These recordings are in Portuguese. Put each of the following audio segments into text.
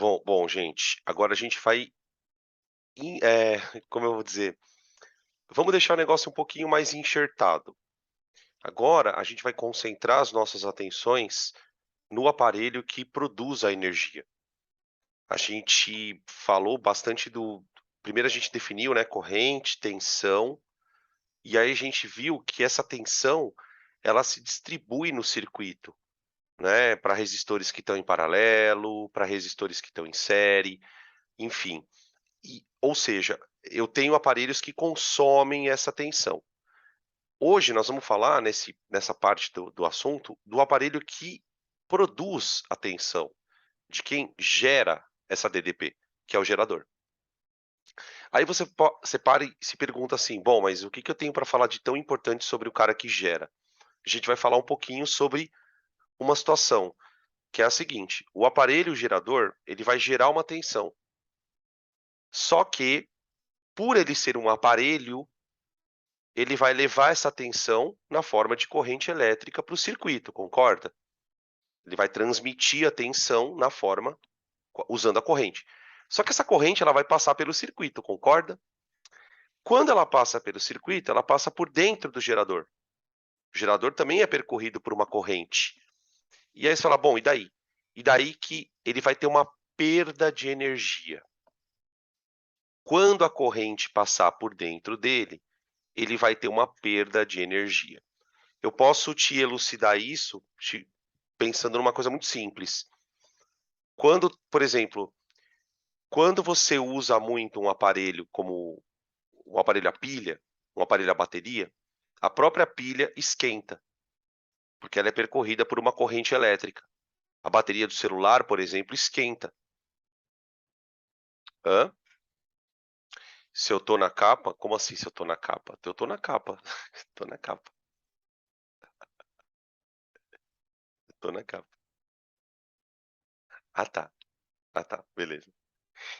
Bom, gente, agora a gente vai como eu vou dizer, vamos deixar o negócio um pouquinho mais enxertado. Agora a gente vai concentrar as nossas atenções no aparelho que produz a energia. A gente falou bastante do primeiro a gente definiu, né, corrente, tensão, e aí a gente viu que essa tensão, ela se distribui no circuito, né, para resistores que estão em paralelo, para resistores que estão em série, enfim. Ou seja, eu tenho aparelhos que consomem essa tensão. Hoje nós vamos falar nessa parte do assunto, do aparelho que produz a tensão, de quem gera essa DDP, que é o gerador. Aí você para e se pergunta assim: "Bom, mas o que que eu tenho para falar de tão importante sobre o cara que gera?". A gente vai falar um pouquinho sobre uma situação, que é a seguinte: o aparelho gerador, ele vai gerar uma tensão, só que, por ele ser um aparelho, ele vai levar essa tensão na forma de corrente elétrica para o circuito, concorda? Ele vai transmitir a tensão na forma usando a corrente. Só que essa corrente ela vai passar pelo circuito, concorda? Quando ela passa pelo circuito, ela passa por dentro do gerador. O gerador também é percorrido por uma corrente. E aí você fala, bom, e daí? E daí que ele vai ter uma perda de energia. Quando a corrente passar por dentro dele, ele vai ter uma perda de energia. Eu posso te elucidar isso pensando numa coisa muito simples. Quando, por exemplo, quando você usa muito um aparelho como um aparelho a pilha, um aparelho a bateria, a própria pilha esquenta, porque ela é percorrida por uma corrente elétrica. A bateria do celular, por exemplo, esquenta. Hã? Se eu tô na capa? Como assim se eu tô na capa? Eu tô na capa. Tô na capa. Tô na capa. Ah, tá. Ah, tá. Beleza.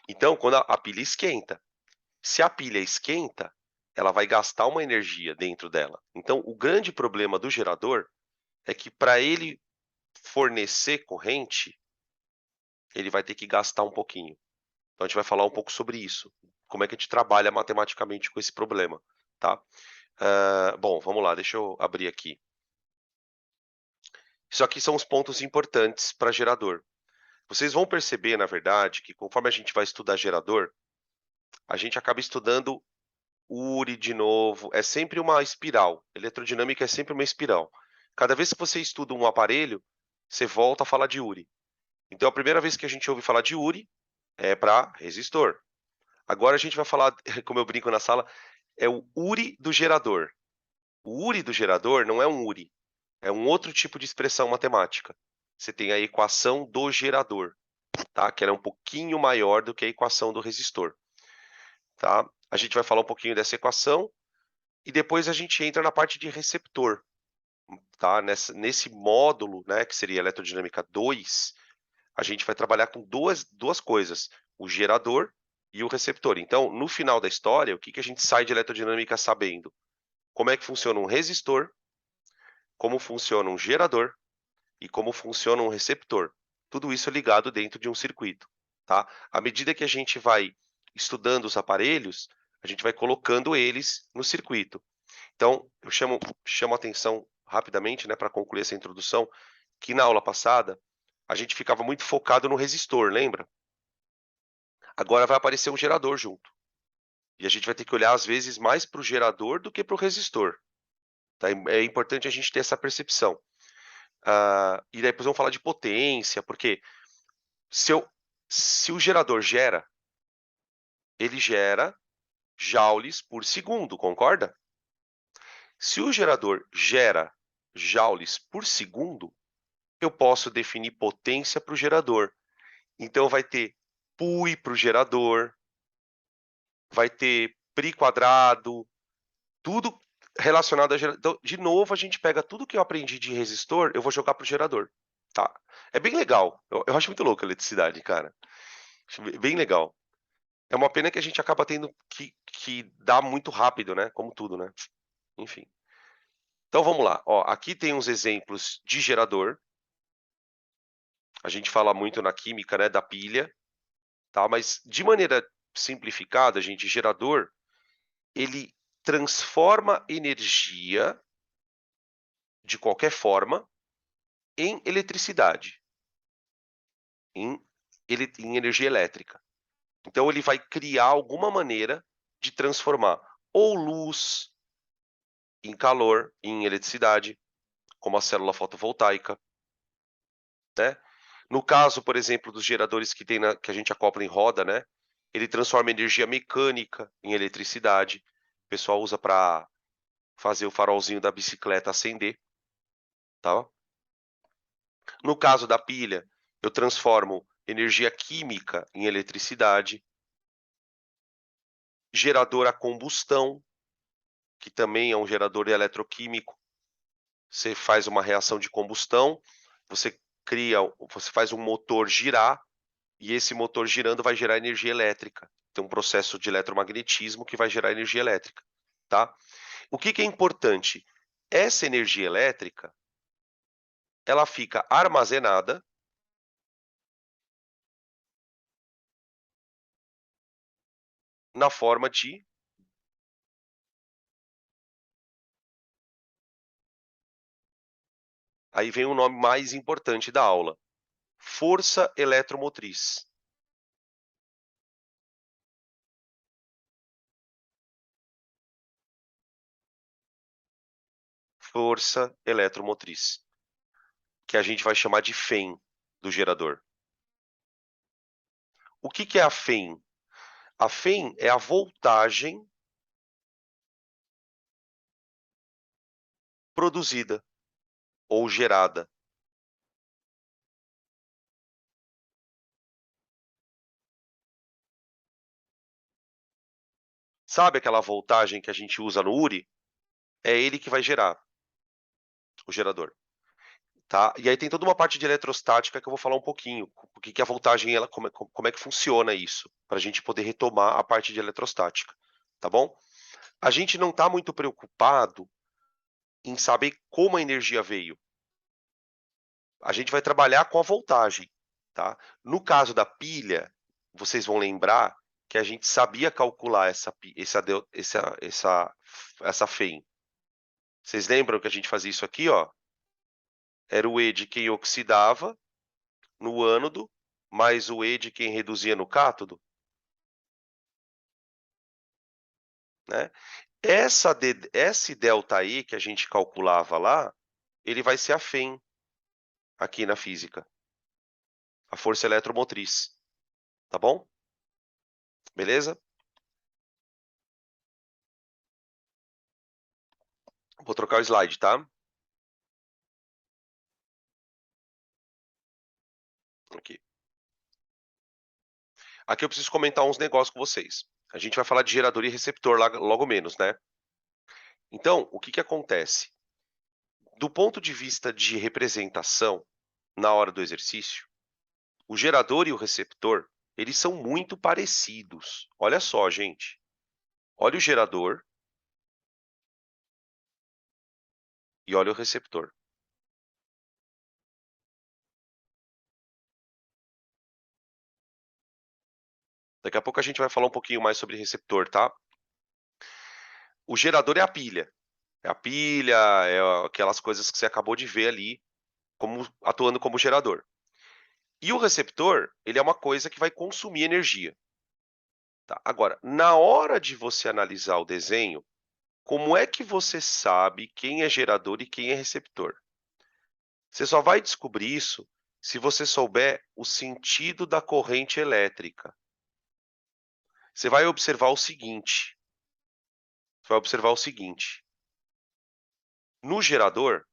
Então, quando a pilha esquenta, se a pilha esquenta, ela vai gastar uma energia dentro dela. Então, o grande problema do gerador é que para ele fornecer corrente, ele vai ter que gastar um pouquinho. Então a gente vai falar um pouco sobre isso, como é que a gente trabalha matematicamente com esse problema, tá. Bom, vamos lá, deixa eu abrir aqui. Isso aqui são os pontos importantes para gerador. Vocês vão perceber, na verdade, que conforme a gente vai estudar gerador, a gente acaba estudando URI de novo, é sempre uma espiral, eletrodinâmica é sempre uma espiral. Cada vez que você estuda um aparelho, você volta a falar de URI. Então a primeira vez que a gente ouve falar de URI é para resistor. Agora a gente vai falar, como eu brinco na sala, é o URI do gerador. O URI do gerador não é um URI, é um outro tipo de expressão matemática. Você tem a equação do gerador, tá? Que ela é um pouquinho maior do que a equação do resistor, tá? A gente vai falar um pouquinho dessa equação e depois a gente entra na parte de receptor, tá? Nesse módulo, né, que seria eletrodinâmica 2, a gente vai trabalhar com duas coisas, o gerador e o receptor. Então, no final da história, o que que a gente sai de eletrodinâmica sabendo? Como é que funciona um resistor, como funciona um gerador e como funciona um receptor. Tudo isso é ligado dentro de um circuito, tá? À medida que a gente vai estudando os aparelhos, a gente vai colocando eles no circuito. Então, eu chamo a atenção rapidamente, né, para concluir essa introdução, que na aula passada a gente ficava muito focado no resistor, lembra? Agora vai aparecer um gerador junto. E a gente vai ter que olhar, às vezes, mais para o gerador do que para o resistor. Tá? É importante a gente ter essa percepção. E depois vamos falar de potência, porque se, eu, se o gerador gera, ele gera joules por segundo, concorda? Se o gerador gera joules por segundo, eu posso definir potência para o gerador. Então vai ter PUI para o gerador, vai ter π quadrado, tudo relacionado a gerador. Então, de novo, a gente pega tudo que eu aprendi de resistor, eu vou jogar para o gerador, tá? É bem legal. Eu acho muito louco a eletricidade, cara. Acho bem legal. É uma pena que a gente acaba tendo que dar muito rápido, né? Como tudo, né? Enfim. Então vamos lá. Ó, aqui tem uns exemplos de gerador. A gente fala muito na química, né, da pilha. tá? Mas de maneira simplificada, gente, gerador, ele transforma energia de qualquer forma em eletricidade, em em energia elétrica. Então ele vai criar alguma maneira de transformar ou luz em calor, em eletricidade, como a célula fotovoltaica, né. No caso, por exemplo, dos geradores que tem que a gente acopla em roda, né, ele transforma energia mecânica em eletricidade. O pessoal usa para fazer o farolzinho da bicicleta acender, tá. No caso da pilha, eu transformo energia química em eletricidade. Gerador a combustão, que também é um gerador eletroquímico. Você faz uma reação de combustão, você você faz um motor girar, e esse motor girando vai gerar energia elétrica. Tem um processo de eletromagnetismo que vai gerar energia elétrica, tá. O que que é importante? Essa energia elétrica, ela fica armazenada na forma de, aí vem o nome mais importante da aula, força eletromotriz. Força eletromotriz, que a gente vai chamar de FEM do gerador. O que que é a FEM? A FEM é a voltagem produzida ou gerada. Sabe aquela voltagem que a gente usa no URI? É ele que vai gerar, o gerador, tá. E aí tem toda uma parte de eletrostática que eu vou falar um pouquinho, o que que a voltagem ela como é que funciona isso, para a gente poder retomar a parte de eletrostática, tá bom? A gente não está muito preocupado em saber como a energia veio. A gente vai trabalhar com a voltagem, tá. No caso da pilha, vocês vão lembrar que a gente sabia calcular essa FEM. Vocês lembram que a gente fazia isso aqui, ó? Era o E de quem oxidava no ânodo, mais o E de quem reduzia no cátodo, né. Esse ΔE que a gente calculava lá, ele vai ser a FEM aqui na física, a força eletromotriz, tá bom? Beleza? Vou trocar o slide, tá? Aqui. Aqui eu preciso comentar uns negócios com vocês. A gente vai falar de gerador e receptor logo menos, né? Então, o que que acontece? Do ponto de vista de representação, na hora do exercício, o gerador e o receptor, eles são muito parecidos. Olha só, gente. Olha o gerador e olha o receptor. Daqui a pouco a gente vai falar um pouquinho mais sobre receptor, tá? O gerador é a pilha. É a pilha, é aquelas coisas que você acabou de ver ali, como atuando como gerador. E o receptor, ele é uma coisa que vai consumir energia. Tá? Agora, na hora de você analisar o desenho, como é que você sabe quem é gerador e quem é receptor? Você só vai descobrir isso se você souber o sentido da corrente elétrica. Você vai observar o seguinte, você vai observar o seguinte: no gerador,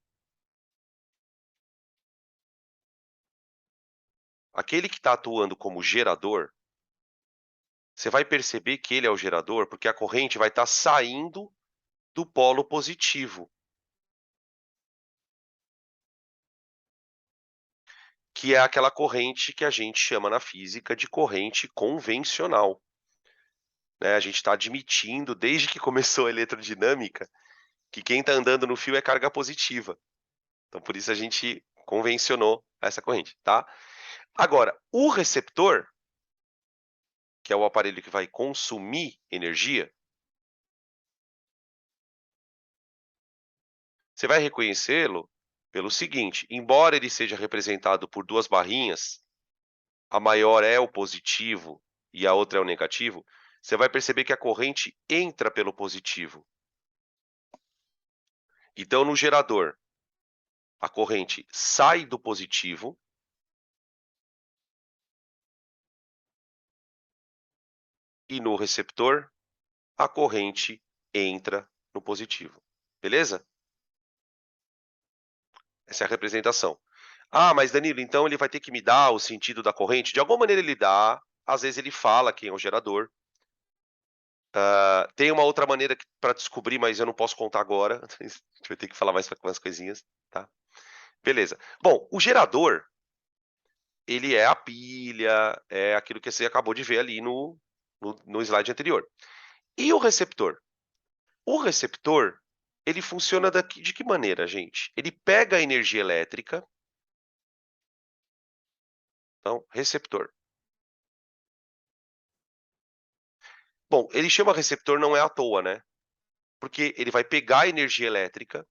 aquele que está atuando como gerador, você vai perceber que ele é o gerador, porque a corrente vai estar saindo do polo positivo, que é aquela corrente que a gente chama na física de corrente convencional, né. A gente está admitindo, desde que começou a eletrodinâmica, que quem está andando no fio é carga positiva. Então, por isso a gente convencionou essa corrente, tá? Agora, o receptor, que é o aparelho que vai consumir energia, você vai reconhecê-lo pelo seguinte: embora ele seja representado por duas barrinhas, a maior é o positivo e a outra é o negativo, você vai perceber que a corrente entra pelo positivo. Então, no gerador, a corrente sai do positivo e no receptor, a corrente entra no positivo. Beleza? Essa é a representação. Ah, mas Danilo, então ele vai ter que me dar o sentido da corrente? De alguma maneira ele dá, às vezes ele fala quem é o gerador. Tem uma outra maneira para descobrir, mas eu não posso contar agora. A gente vai ter que falar mais umas coisinhas, tá? Beleza. Bom, o gerador, ele é a pilha, é aquilo que você acabou de ver ali no slide anterior. E o receptor? O receptor, ele funciona de que maneira, gente? Ele pega a energia elétrica, então, receptor. Bom, ele chama receptor não é à toa, né? Porque ele vai pegar a energia elétrica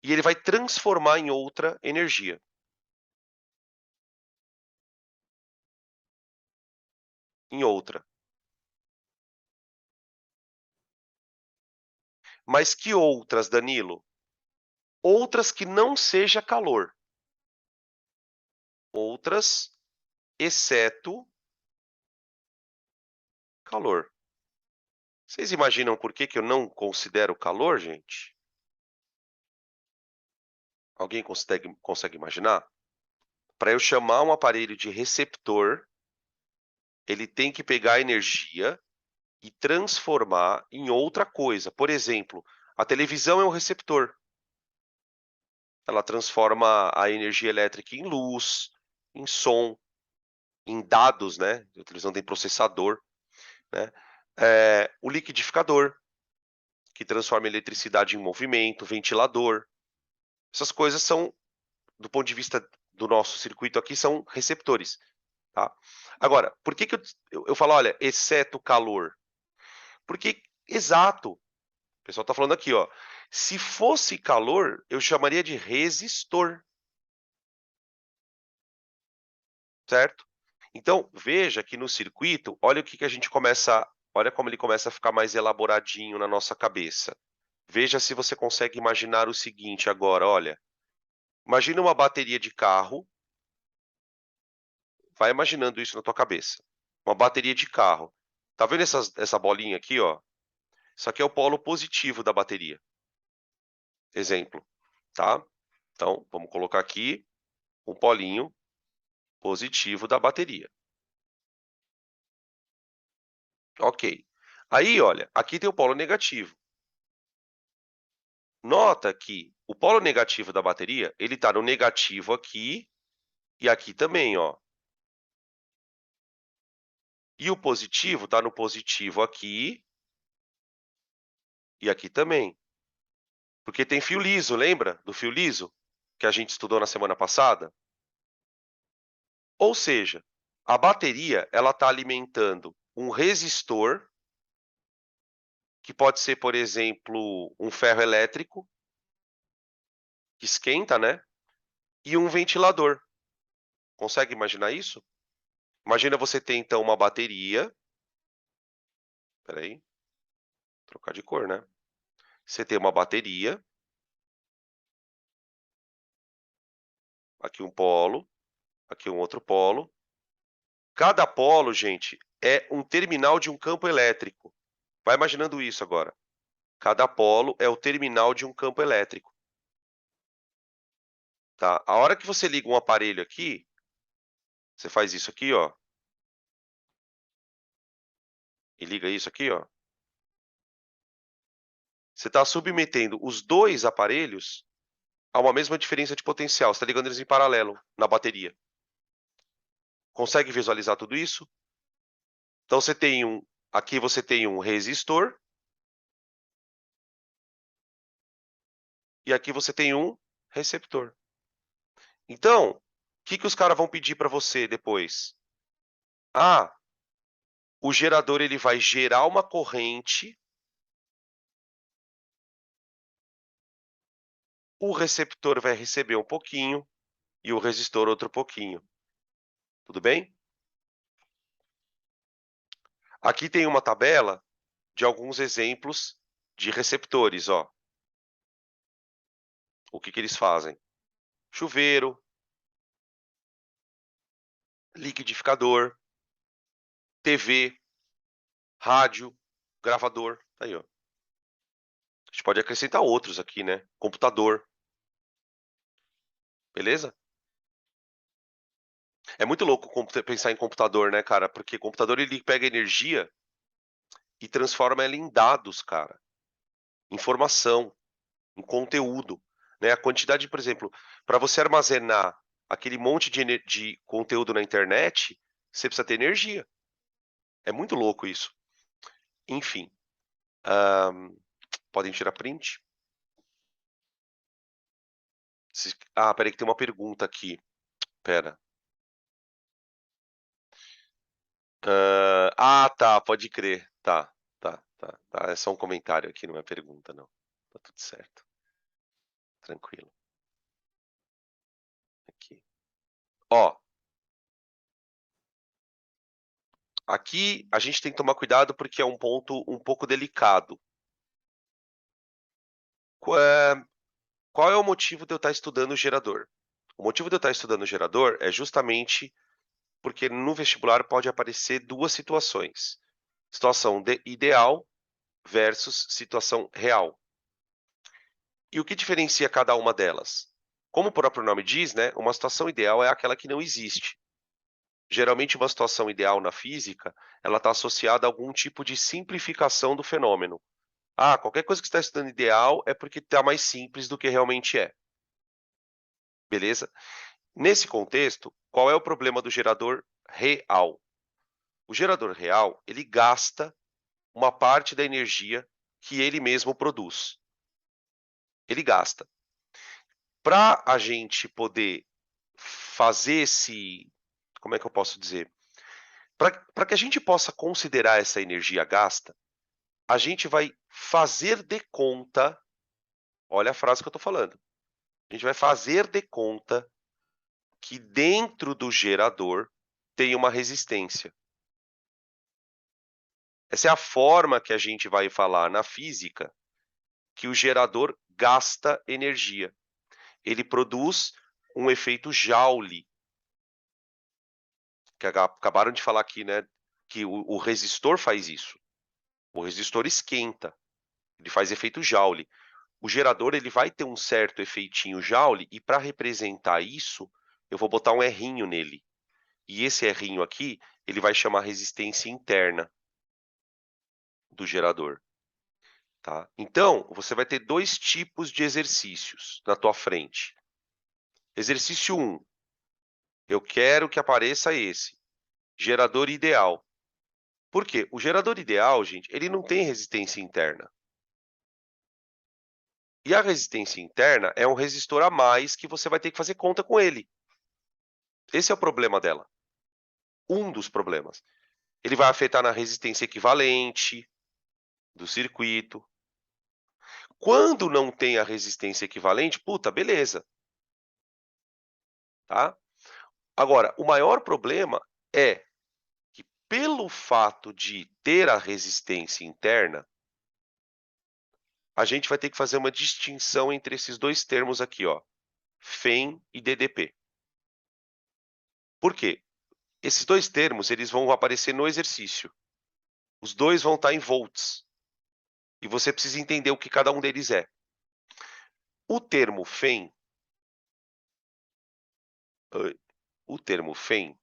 e ele vai transformar em outra energia. Em outra. Mas que outras, Danilo? Outras que não seja calor. Outras, exceto calor. Vocês imaginam por que eu não considero calor, gente? Alguém consegue imaginar? Para eu chamar um aparelho de receptor, ele tem que pegar a energia e transformar em outra coisa. Por exemplo, a televisão é um receptor. Ela transforma a energia elétrica em luz, em som, em dados, né? A televisão tem processador, né? O liquidificador, que transforma a eletricidade em movimento, ventilador. Essas coisas são, do ponto de vista do nosso circuito aqui, são receptores, tá? Agora, por que eu falo, olha, exceto calor? Porque, exato, o pessoal está falando aqui, ó. Se fosse calor, eu chamaria de resistor, certo? Então, veja que no circuito, olha o que a gente começa, olha como ele começa a ficar mais elaboradinho na nossa cabeça. Veja se você consegue imaginar o seguinte agora, olha. Imagina uma bateria de carro, vai imaginando isso na tua cabeça. Uma bateria de carro. Tá vendo essa bolinha aqui, ó? Isso aqui é o polo positivo da bateria. Exemplo, tá? Então, vamos colocar aqui um polinho positivo da bateria. Ok. Aí, olha, aqui tem o polo negativo. Nota que o polo negativo da bateria, ele está no negativo aqui e aqui também, ó. E o positivo está no positivo aqui e aqui também. Porque tem fio liso, lembra do fio liso que a gente estudou na semana passada? Ou seja, a bateria ela está alimentando um resistor, que pode ser, por exemplo, um ferro elétrico, que esquenta, né? E um ventilador. Consegue imaginar isso? Imagina você ter, então, uma bateria. Espera aí, trocar de cor, né? Você tem uma bateria, aqui um polo, aqui um outro polo. Cada polo, gente, é um terminal de um campo elétrico. Vai imaginando isso agora. Cada polo é o terminal de um campo elétrico. Tá? A hora que você liga um aparelho aqui, você faz isso aqui, ó. E liga isso aqui, ó. Você está submetendo os dois aparelhos a uma mesma diferença de potencial. Você está ligando eles em paralelo na bateria. Consegue visualizar tudo isso? Então você tem aqui você tem um resistor e aqui você tem um receptor. Então, o que os caras vão pedir para você depois? Ah, O gerador ele vai gerar uma corrente, o receptor vai receber um pouquinho e o resistor outro pouquinho. Tudo bem? Aqui tem uma tabela de alguns exemplos de receptores, ó. O que eles fazem? Chuveiro, liquidificador, TV, rádio, gravador. Aí, ó. A gente pode acrescentar outros aqui, né? Computador, beleza? É muito louco pensar em computador, né, cara? Porque computador ele pega energia e transforma ela em dados, cara, informação, em conteúdo, né? A quantidade, por exemplo, para você armazenar aquele monte de conteúdo na internet, você precisa ter energia. É muito louco isso. Enfim, podem tirar print? Peraí que tem uma pergunta aqui. Pera. Tá, pode crer. Tá. É só um comentário aqui, não é pergunta, não. Tá tudo certo. Tranquilo. Aqui. Ó, aqui a gente tem que tomar cuidado porque é um ponto um pouco delicado. Qual é o motivo de eu estar estudando o gerador? O motivo de eu estar estudando o gerador é justamente porque no vestibular pode aparecer duas situações: situação ideal versus situação real. E o que diferencia cada uma delas? Como o próprio nome diz, né, uma situação ideal é aquela que não existe. Geralmente, uma situação ideal na física, ela está associada a algum tipo de simplificação do fenômeno. Qualquer coisa que você está estudando ideal é porque está mais simples do que realmente é. Beleza? Nesse contexto, qual é o problema do gerador real? O gerador real, ele gasta uma parte da energia que ele mesmo produz. Ele gasta. Para a gente poder fazer como é que eu posso dizer? Para que a gente possa considerar essa energia gasta, a gente vai fazer de conta, olha a frase que eu estou falando, a gente vai fazer de conta que dentro do gerador tem uma resistência. Essa é a forma que a gente vai falar na física que o gerador gasta energia. Ele produz um efeito Joule, que acabaram de falar aqui, né? Que o resistor faz isso. O resistor esquenta, ele faz efeito Joule. O gerador ele vai ter um certo efeitinho Joule e para representar isso, eu vou botar um errinho nele. E esse errinho aqui, ele vai chamar resistência interna do gerador. Tá? Então, você vai ter dois tipos de exercícios na tua frente. Exercício 1. Eu quero que apareça esse. Gerador ideal. Por quê? O gerador ideal, gente, ele não tem resistência interna. E a resistência interna é um resistor a mais que você vai ter que fazer conta com ele. Esse é o problema dela. Um dos problemas. Ele vai afetar na resistência equivalente do circuito. Quando não tem a resistência equivalente, puta, beleza. Tá? Agora, o maior problema é que pelo fato de ter a resistência interna, a gente vai ter que fazer uma distinção entre esses dois termos aqui, ó, FEM e DDP. Por quê? Esses dois termos eles vão aparecer no exercício. Os dois vão estar em volts. E você precisa entender o que cada um deles é. O termo FEM, o termo FEM,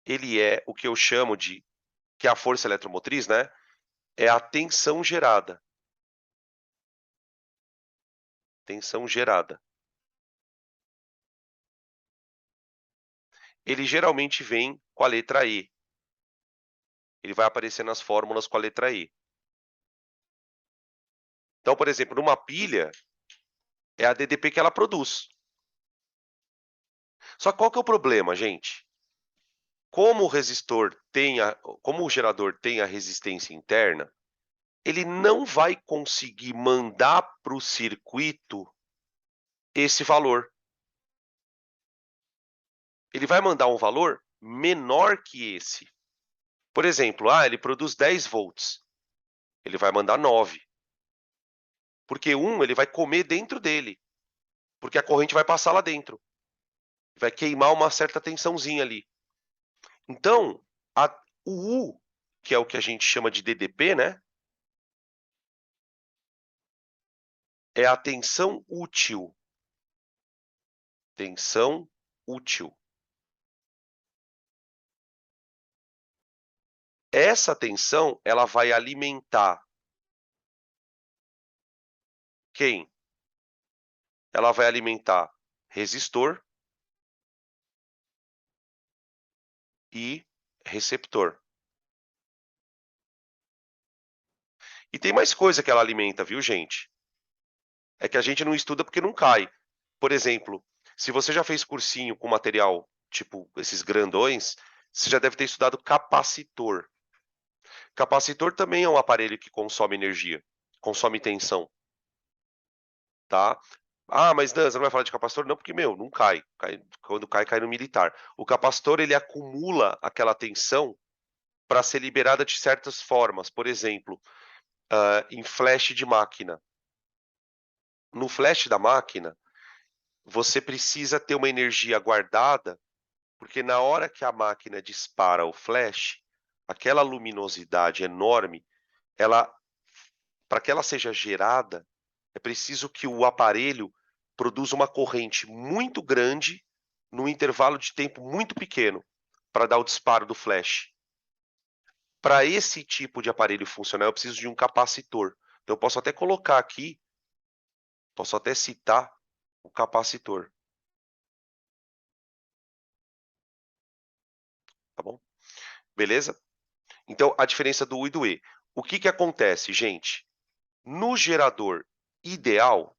ele é o que eu chamo de, que é a força eletromotriz, né? É a tensão gerada. Tensão gerada. Ele geralmente vem com a letra E. Ele vai aparecer nas fórmulas com a letra E. Então, por exemplo, numa pilha, é a DDP que ela produz. Só que qual que é o problema, gente? Como o resistor tem como o gerador tem a resistência interna, ele não vai conseguir mandar para o circuito esse valor. Ele vai mandar um valor menor que esse. Por exemplo, ele produz 10 volts, ele vai mandar 9, porque ele vai comer dentro dele, porque a corrente vai passar lá dentro, vai queimar uma certa tensãozinha ali. Então, o U, que é o que a gente chama de DDP, né, é a tensão útil. Tensão útil. Essa tensão, ela vai alimentar quem? Ela vai alimentar resistor e receptor. E tem mais coisa que ela alimenta, viu, gente? É que a gente não estuda porque não cai. Por exemplo, se você já fez cursinho com material tipo esses grandões, você já deve ter estudado capacitor. Capacitor também é um aparelho que consome energia, consome tensão, tá? Mas Dan, você não vai falar de capacitor? Não, porque, não cai. Quando cai, cai no militar. O capacitor, ele acumula aquela tensão para ser liberada de certas formas. Por exemplo, em flash de máquina. No flash da máquina, você precisa ter uma energia guardada, porque na hora que a máquina dispara o flash, aquela luminosidade enorme, ela, para que ela seja gerada, é preciso que o aparelho produza uma corrente muito grande num intervalo de tempo muito pequeno para dar o disparo do flash. Para esse tipo de aparelho funcionar, eu preciso de um capacitor. Então, eu posso até colocar aqui, posso até citar o capacitor, tá bom? Beleza? Então, a diferença do U e do E. O que que acontece, gente? No gerador ideal,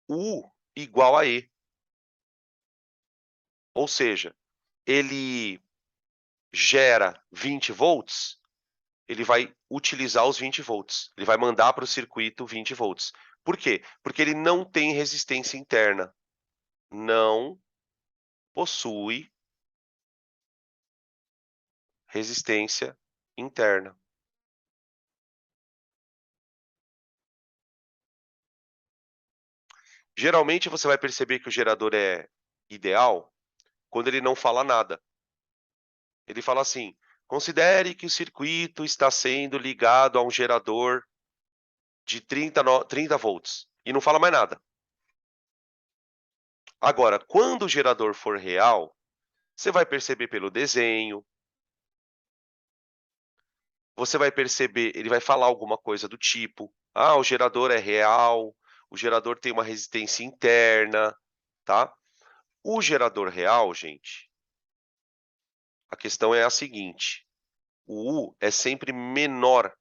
U igual a E. Ou seja, ele gera 20 volts, ele vai utilizar os 20 volts. Ele vai mandar para o circuito 20 volts. Por quê? Porque ele não tem resistência interna. Não possui resistência interna. Geralmente você vai perceber que o gerador é ideal quando ele não fala nada. Ele fala assim: considere que o circuito está sendo ligado a um gerador de 30 volts. E não fala mais nada. Agora, quando o gerador for real, você vai perceber pelo desenho, você vai perceber, ele vai falar alguma coisa do tipo: o gerador é real, o gerador tem uma resistência interna, tá? O gerador real, gente, a questão é a seguinte: o U é sempre menor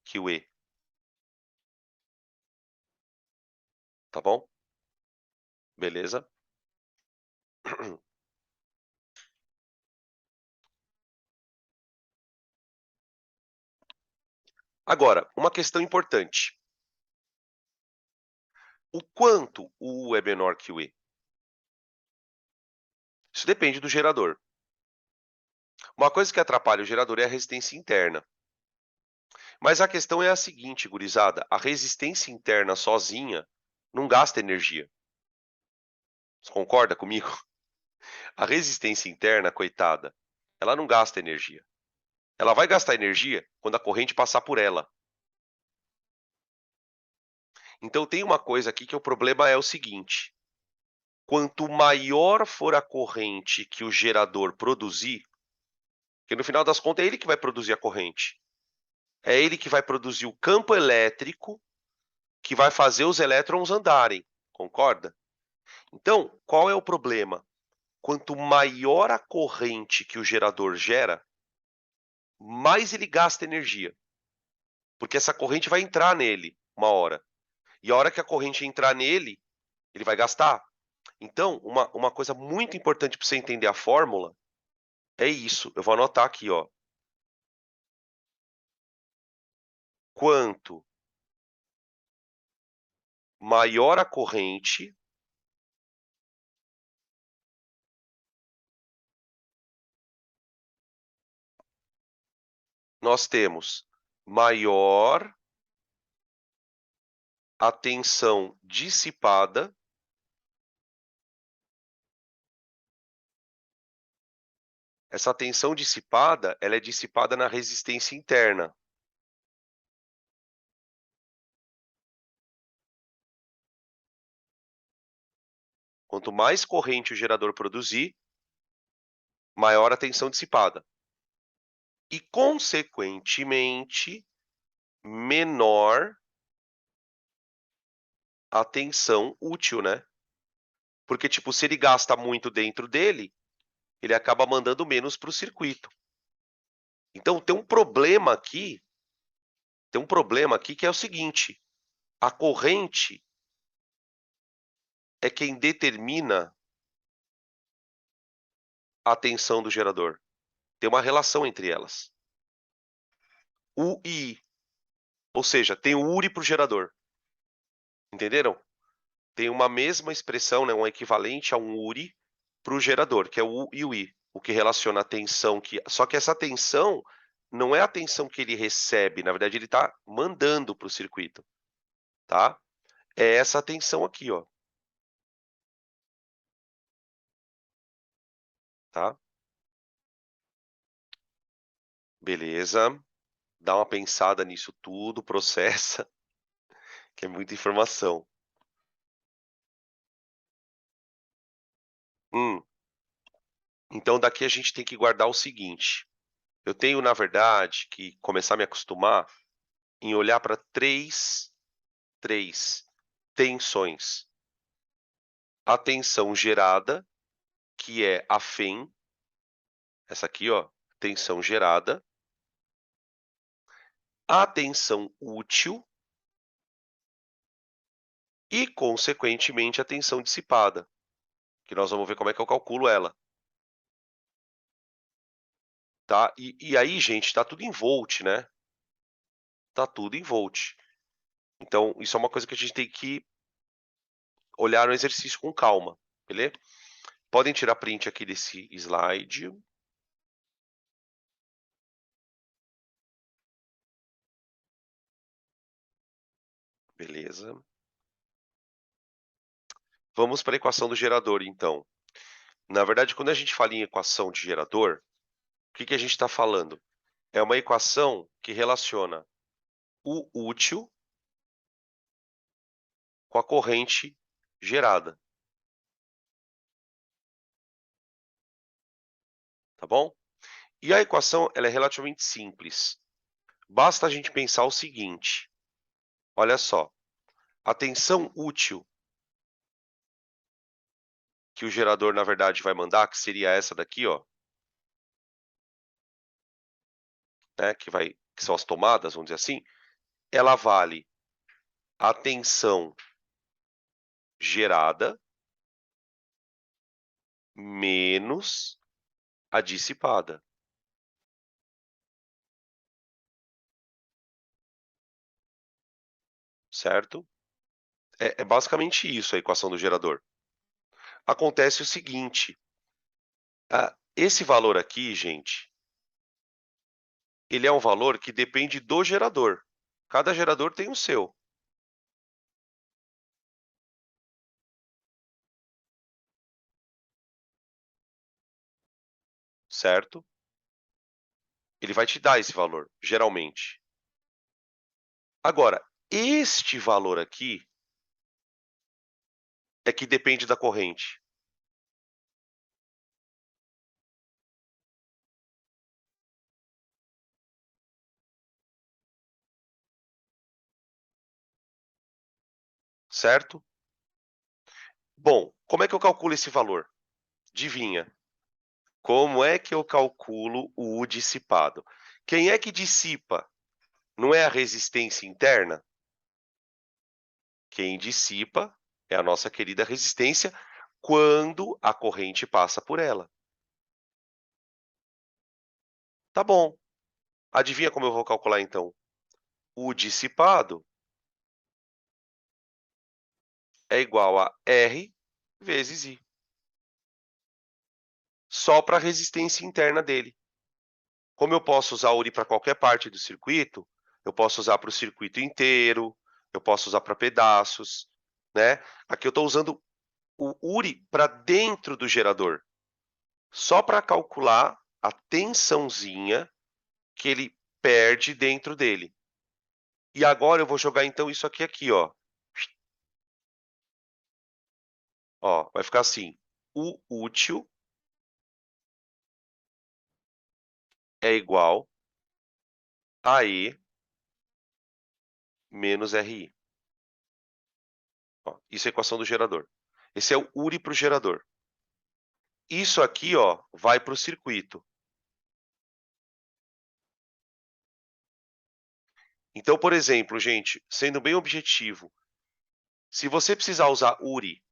que o E, tá bom? Beleza? Agora, uma questão importante. O quanto o U é menor que o E? Isso depende do gerador. Uma coisa que atrapalha o gerador é a resistência interna. Mas a questão é a seguinte, gurizada: a resistência interna sozinha não gasta energia. Você concorda comigo? A resistência interna, coitada, ela não gasta energia. Ela vai gastar energia quando a corrente passar por ela. Então tem uma coisa aqui que o problema é o seguinte: quanto maior for a corrente que o gerador produzir, porque no final das contas é ele que vai produzir a corrente. É ele que vai produzir o campo elétrico que vai fazer os elétrons andarem, concorda? Então, qual é o problema? Quanto maior a corrente que o gerador gera, mais ele gasta energia, porque essa corrente vai entrar nele uma hora. E a hora que a corrente entrar nele, Ele vai gastar. Então, uma coisa muito importante para você entender a fórmula é isso. Eu vou anotar aqui, ó. Quanto maior a corrente, nós temos maior a tensão dissipada. Essa tensão dissipada, ela é dissipada na resistência interna. Quanto mais corrente o gerador produzir, maior a tensão dissipada. E, consequentemente, menor a tensão útil, né? Porque, tipo, se ele gasta muito dentro dele, ele acaba mandando menos para o circuito. Então, tem um problema aqui que é o seguinte: a corrente é quem determina a tensão do gerador. Tem uma relação entre elas. U e I. Ou seja, tem o URI para o gerador. Entenderam? Tem uma mesma expressão, né, um equivalente a um URI para o gerador, que é o U e o I. O que relaciona a tensão que. Só que essa tensão não é a tensão que ele recebe, na verdade, ele está mandando para o circuito. Tá? É essa tensão aqui, ó. Tá? Beleza. Dá uma pensada nisso tudo, processa, que é muita informação. Hum. Então daqui a gente tem que guardar o seguinte: eu tenho, na verdade, que começar a me acostumar em olhar para três tensões. A tensão gerada, que é a FEM, essa aqui, ó, tensão gerada. A tensão útil e, consequentemente, a tensão dissipada, que nós vamos ver como é que eu calculo ela. Tá? E aí, gente, está tudo em volt, né? Tá tudo em volt. Então, isso é uma coisa que a gente tem que olhar no exercício com calma, beleza? Podem tirar print aqui desse slide. Beleza. Vamos para a equação do gerador, então. Na verdade, quando a gente fala em equação de gerador, o que a gente está falando? É uma equação que relaciona o útil com a corrente gerada. Tá bom? E a equação ela é relativamente simples. Basta a gente pensar o seguinte: olha só, a tensão útil que o gerador, na verdade, vai mandar, que seria essa daqui, ó, né, que são as tomadas, vamos dizer assim, ela vale a tensão gerada menos a dissipada. Certo? É basicamente isso a equação do gerador. Acontece o seguinte: esse valor aqui, gente, ele é um valor que depende do gerador. Cada gerador tem o seu. Certo? Ele vai te dar esse valor, geralmente. Agora, este valor aqui é que depende da corrente. Certo? Bom, como é que eu calculo esse valor? Adivinha? Como é que eu calculo o U dissipado? Quem é que dissipa? Não é a resistência interna? Quem dissipa É a nossa querida resistência quando a corrente passa por ela. Tá bom. Adivinha como eu vou calcular então? O dissipado é igual a R vezes I, só para a resistência interna dele. Como eu posso usar o URI para qualquer parte do circuito, eu posso usar para o circuito inteiro, eu posso usar para pedaços, né? Aqui eu estou usando o URI para dentro do gerador, só para calcular a tensãozinha que ele perde dentro dele. E agora eu vou jogar então isso aqui, ó. Ó, vai ficar assim: U útil é igual a E menos RI. Ó, isso é a equação do gerador. Esse é o URI para o gerador. Isso aqui, ó, vai para o circuito. Então, por exemplo, gente, sendo bem objetivo, se você precisar usar URI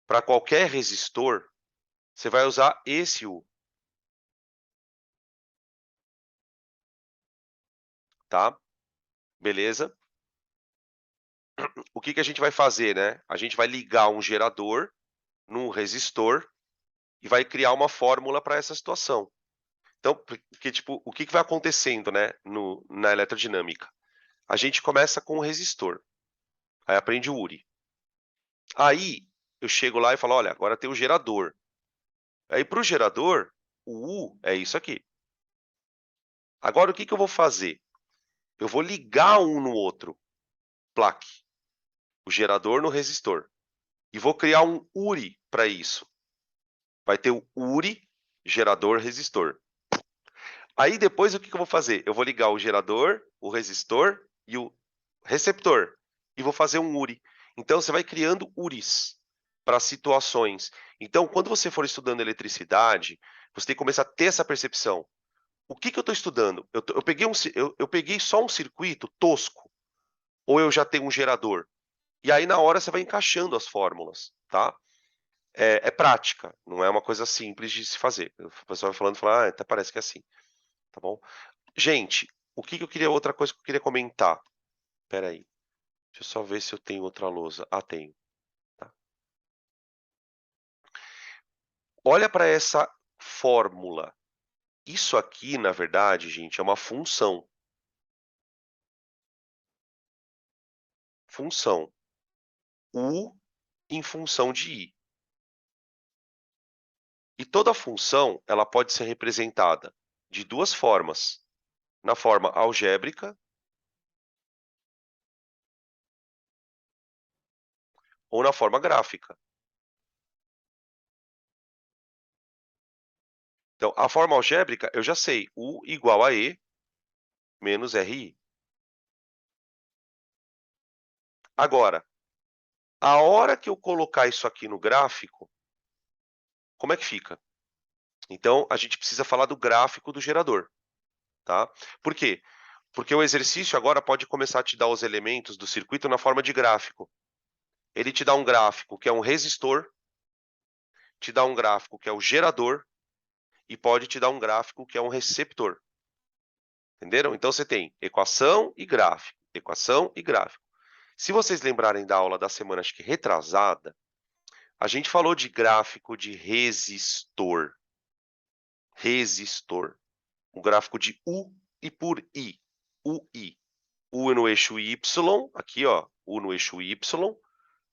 para qualquer resistor, você vai usar esse U, tá? Beleza? O que que a gente vai fazer, né? A gente vai ligar um gerador num resistor e vai criar uma fórmula para essa situação. Então, porque, tipo, o que que vai acontecendo, né, na eletrodinâmica? A gente começa com um resistor, aí aprende o URI. Aí, eu chego lá e falo, olha, agora tem o gerador. Aí, para o gerador, o U é isso aqui. Agora, o que que eu vou fazer? Eu vou ligar um no outro, plaque, o gerador no resistor, e vou criar um URI para isso. Vai ter o URI, gerador, resistor. Aí depois o que que eu vou fazer? Eu vou ligar o gerador, o resistor e o receptor e vou fazer um URI. Então você vai criando URIs para situações. Então, quando você for estudando eletricidade, você tem que começar a ter essa percepção. O que que eu estou estudando? Eu peguei só um circuito tosco, ou eu já tenho um gerador? E aí, na hora, você vai encaixando as fórmulas, tá? É prática, não é uma coisa simples de se fazer. O pessoal vai falando, fala, ah, até parece que é assim, tá bom? Gente, o que que eu queria, outra coisa que eu queria comentar. Espera aí, deixa eu só ver se eu tenho outra lousa. Ah, tenho. Tá. Olha para essa fórmula. Isso aqui, na verdade, gente, é uma função. Função. U em função de I. E toda função, ela pode ser representada de duas formas. Na forma algébrica ou na forma gráfica. Então, a forma algébrica, eu já sei. U igual a E menos RI. Agora, a hora que eu colocar isso aqui no gráfico, como é que fica? Então, a gente precisa falar do gráfico do gerador, tá? Por quê? Porque o exercício agora pode começar a te dar os elementos do circuito na forma de gráfico. Ele te dá um gráfico que é um resistor, te dá um gráfico que é o gerador e pode te dar um gráfico que é um receptor. Entenderam? Então você tem equação e gráfico, equação e gráfico. Se vocês lembrarem da aula da semana, acho que retrasada, a gente falou de gráfico de resistor. Resistor. Um gráfico de U e por I. UI. U no eixo Y, aqui ó, U no eixo Y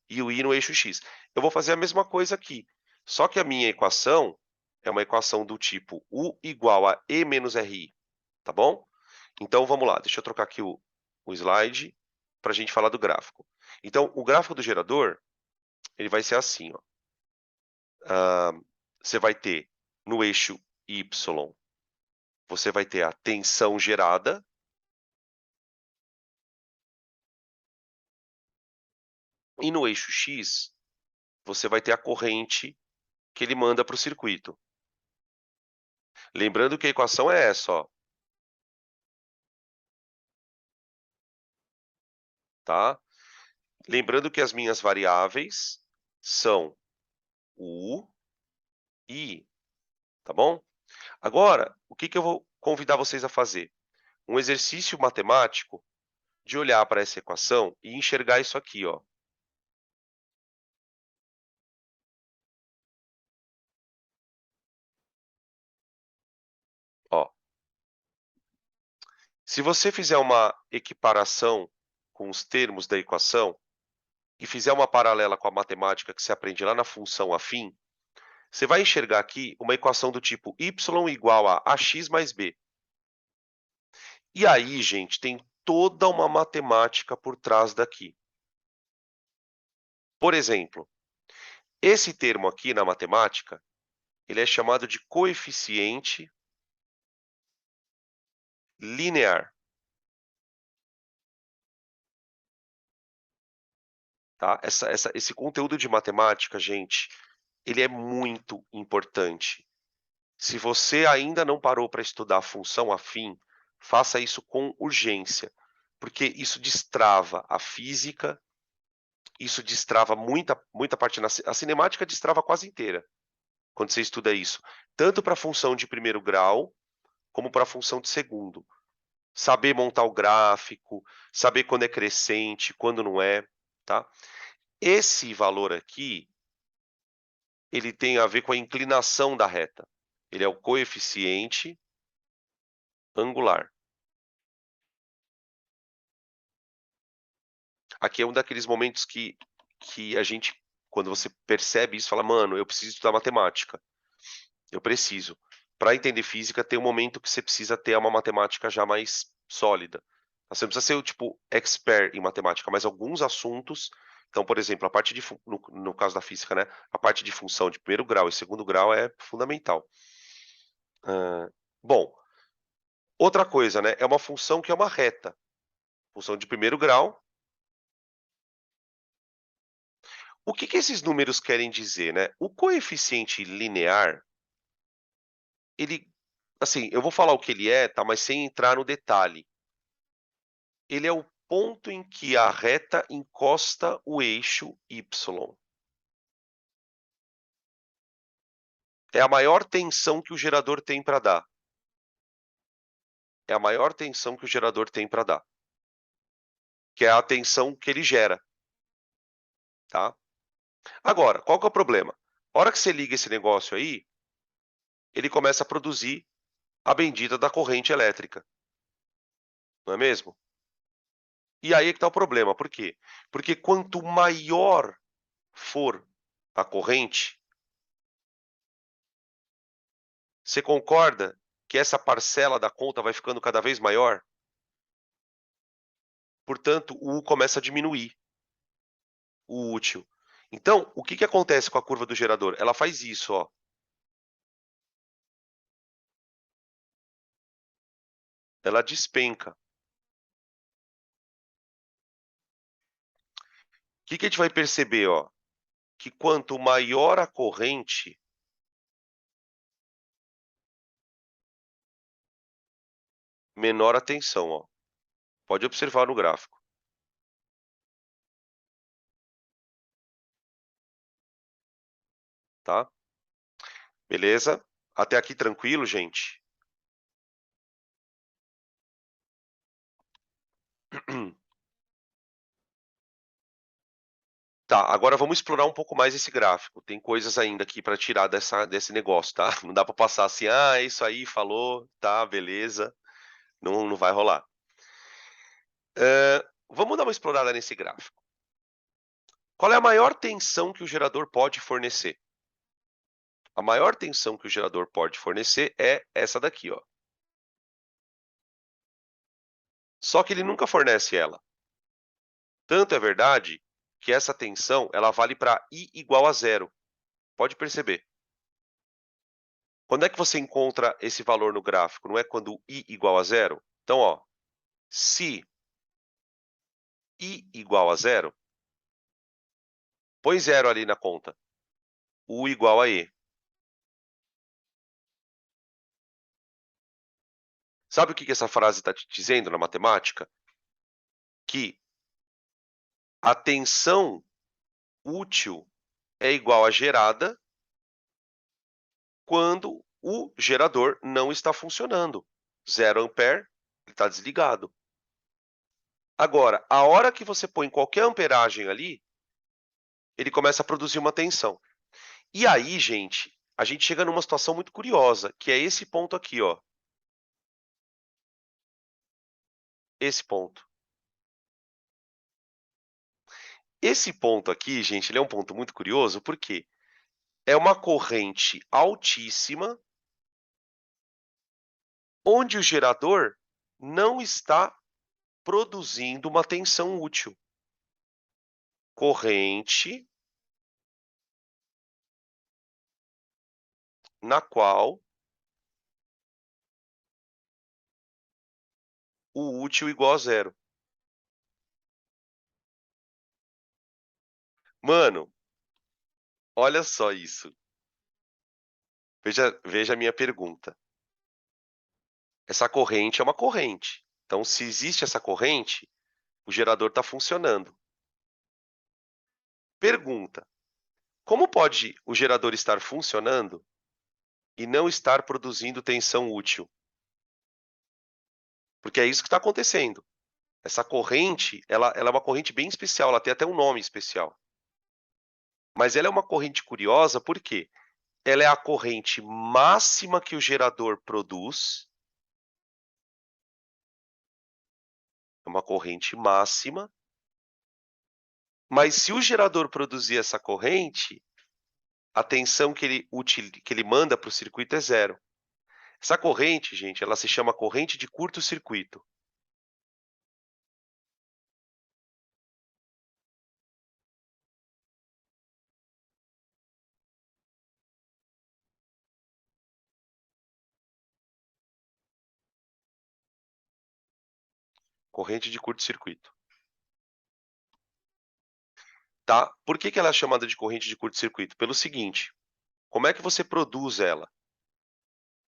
e o I no eixo X. Eu vou fazer a mesma coisa aqui, só que a minha equação é uma equação do tipo U igual a E menos RI, tá bom? Então vamos lá, deixa eu trocar aqui o slide para a gente falar do gráfico. Então, o gráfico do gerador, ele vai ser assim, ó. Você vai ter no eixo Y, você vai ter a tensão gerada, e no eixo X, você vai ter a corrente que ele manda para o circuito. Lembrando que a equação é essa, ó, tá? Lembrando que as minhas variáveis são U e I, tá bom? Agora, o que eu vou convidar vocês a fazer? Um exercício matemático de olhar para essa equação e enxergar isso aqui, ó. Ó, se você fizer uma equiparação com os termos da equação e fizer uma paralela com a matemática que você aprende lá na função afim, você vai enxergar aqui uma equação do tipo y igual a ax mais b. E aí, gente, tem toda uma matemática por trás daqui. Por exemplo, esse termo aqui na matemática, ele é chamado de coeficiente linear, tá? Esse conteúdo de matemática, gente, ele é muito importante. Se você ainda não parou para estudar a função afim, faça isso com urgência, porque isso destrava a física, isso destrava muita parte a cinemática destrava quase inteira, quando você estuda isso, tanto para a função de primeiro grau, como para a função de segundo. Saber montar o gráfico, saber quando é crescente, quando não é, tá? Esse valor aqui, ele tem a ver com a inclinação da reta. Ele é o coeficiente angular. Aqui é um daqueles momentos que a gente, quando você percebe isso, fala: "Mano, eu preciso estudar matemática, eu preciso". Para entender física, tem um momento que você precisa ter uma matemática já mais sólida. Você não precisa ser o tipo expert em matemática, mas alguns assuntos, então, por exemplo, a parte de no caso da física, né, a parte de função de primeiro grau e segundo grau é fundamental. Bom, outra coisa, né, é uma função que é uma reta, função de primeiro grau. O que esses números querem dizer, né? O coeficiente linear, ele, assim, eu vou falar o que ele é, tá? Mas sem entrar no detalhe. Ele é o ponto em que a reta encosta o eixo y. É a maior tensão que o gerador tem para dar. É a maior tensão que o gerador tem para dar, que é a tensão que ele gera, tá? Agora, qual que é o problema? A hora que você liga esse negócio aí, ele começa a produzir a bendita da corrente elétrica, não é mesmo? E aí é que está o problema, por quê? Porque quanto maior for a corrente, você concorda que essa parcela da conta vai ficando cada vez maior? Portanto, o U começa a diminuir, o útil. Então, o que acontece com a curva do gerador? Ela faz isso, ó. Ela despenca. O que a gente vai perceber, ó? Que quanto maior a corrente, menor a tensão, ó. Pode observar no gráfico, tá? Beleza? Até aqui tranquilo, gente? Tá, agora vamos explorar um pouco mais esse gráfico. Tem coisas ainda aqui para tirar desse negócio, tá? Não dá para passar assim, ah, é isso aí, falou, tá, beleza. Não vai rolar. Vamos dar uma explorada nesse gráfico. Qual é a maior tensão que o gerador pode fornecer? A maior tensão que o gerador pode fornecer é essa daqui, ó. Só que ele nunca fornece ela. Tanto é verdade que essa tensão ela vale para I igual a zero. Pode perceber. Quando é que você encontra esse valor no gráfico? Não é quando I igual a zero? Então, ó, se I igual a zero, põe zero ali na conta. U igual a E. Sabe o que essa frase está te dizendo na matemática? Que a tensão útil é igual a gerada quando o gerador não está funcionando. 0 ampere, ele está desligado. Agora, a hora que você põe qualquer amperagem ali, ele começa a produzir uma tensão. E aí, gente, a gente chega numa situação muito curiosa, que é esse ponto aqui, ó. Esse ponto. Esse ponto aqui, gente, ele é um ponto muito curioso, porque é uma corrente altíssima, onde o gerador não está produzindo uma tensão útil. Corrente na qual o útil igual a 0. Mano, olha só isso. Veja a minha pergunta. Essa corrente é uma corrente. Então, se existe essa corrente, o gerador está funcionando. Pergunta: como pode o gerador estar funcionando e não estar produzindo tensão útil? Porque é isso que está acontecendo. Essa corrente, ela é uma corrente bem especial, ela tem até um nome especial. Mas ela é uma corrente curiosa, por quê? Ela é a corrente máxima que o gerador produz. É uma corrente máxima. Mas se o gerador produzir essa corrente, a tensão que ele manda para o circuito é 0. Essa corrente, gente, ela se chama corrente de curto-circuito. Corrente de curto-circuito. Tá? Por que ela é chamada de corrente de curto-circuito? Pelo seguinte, como é que você produz ela?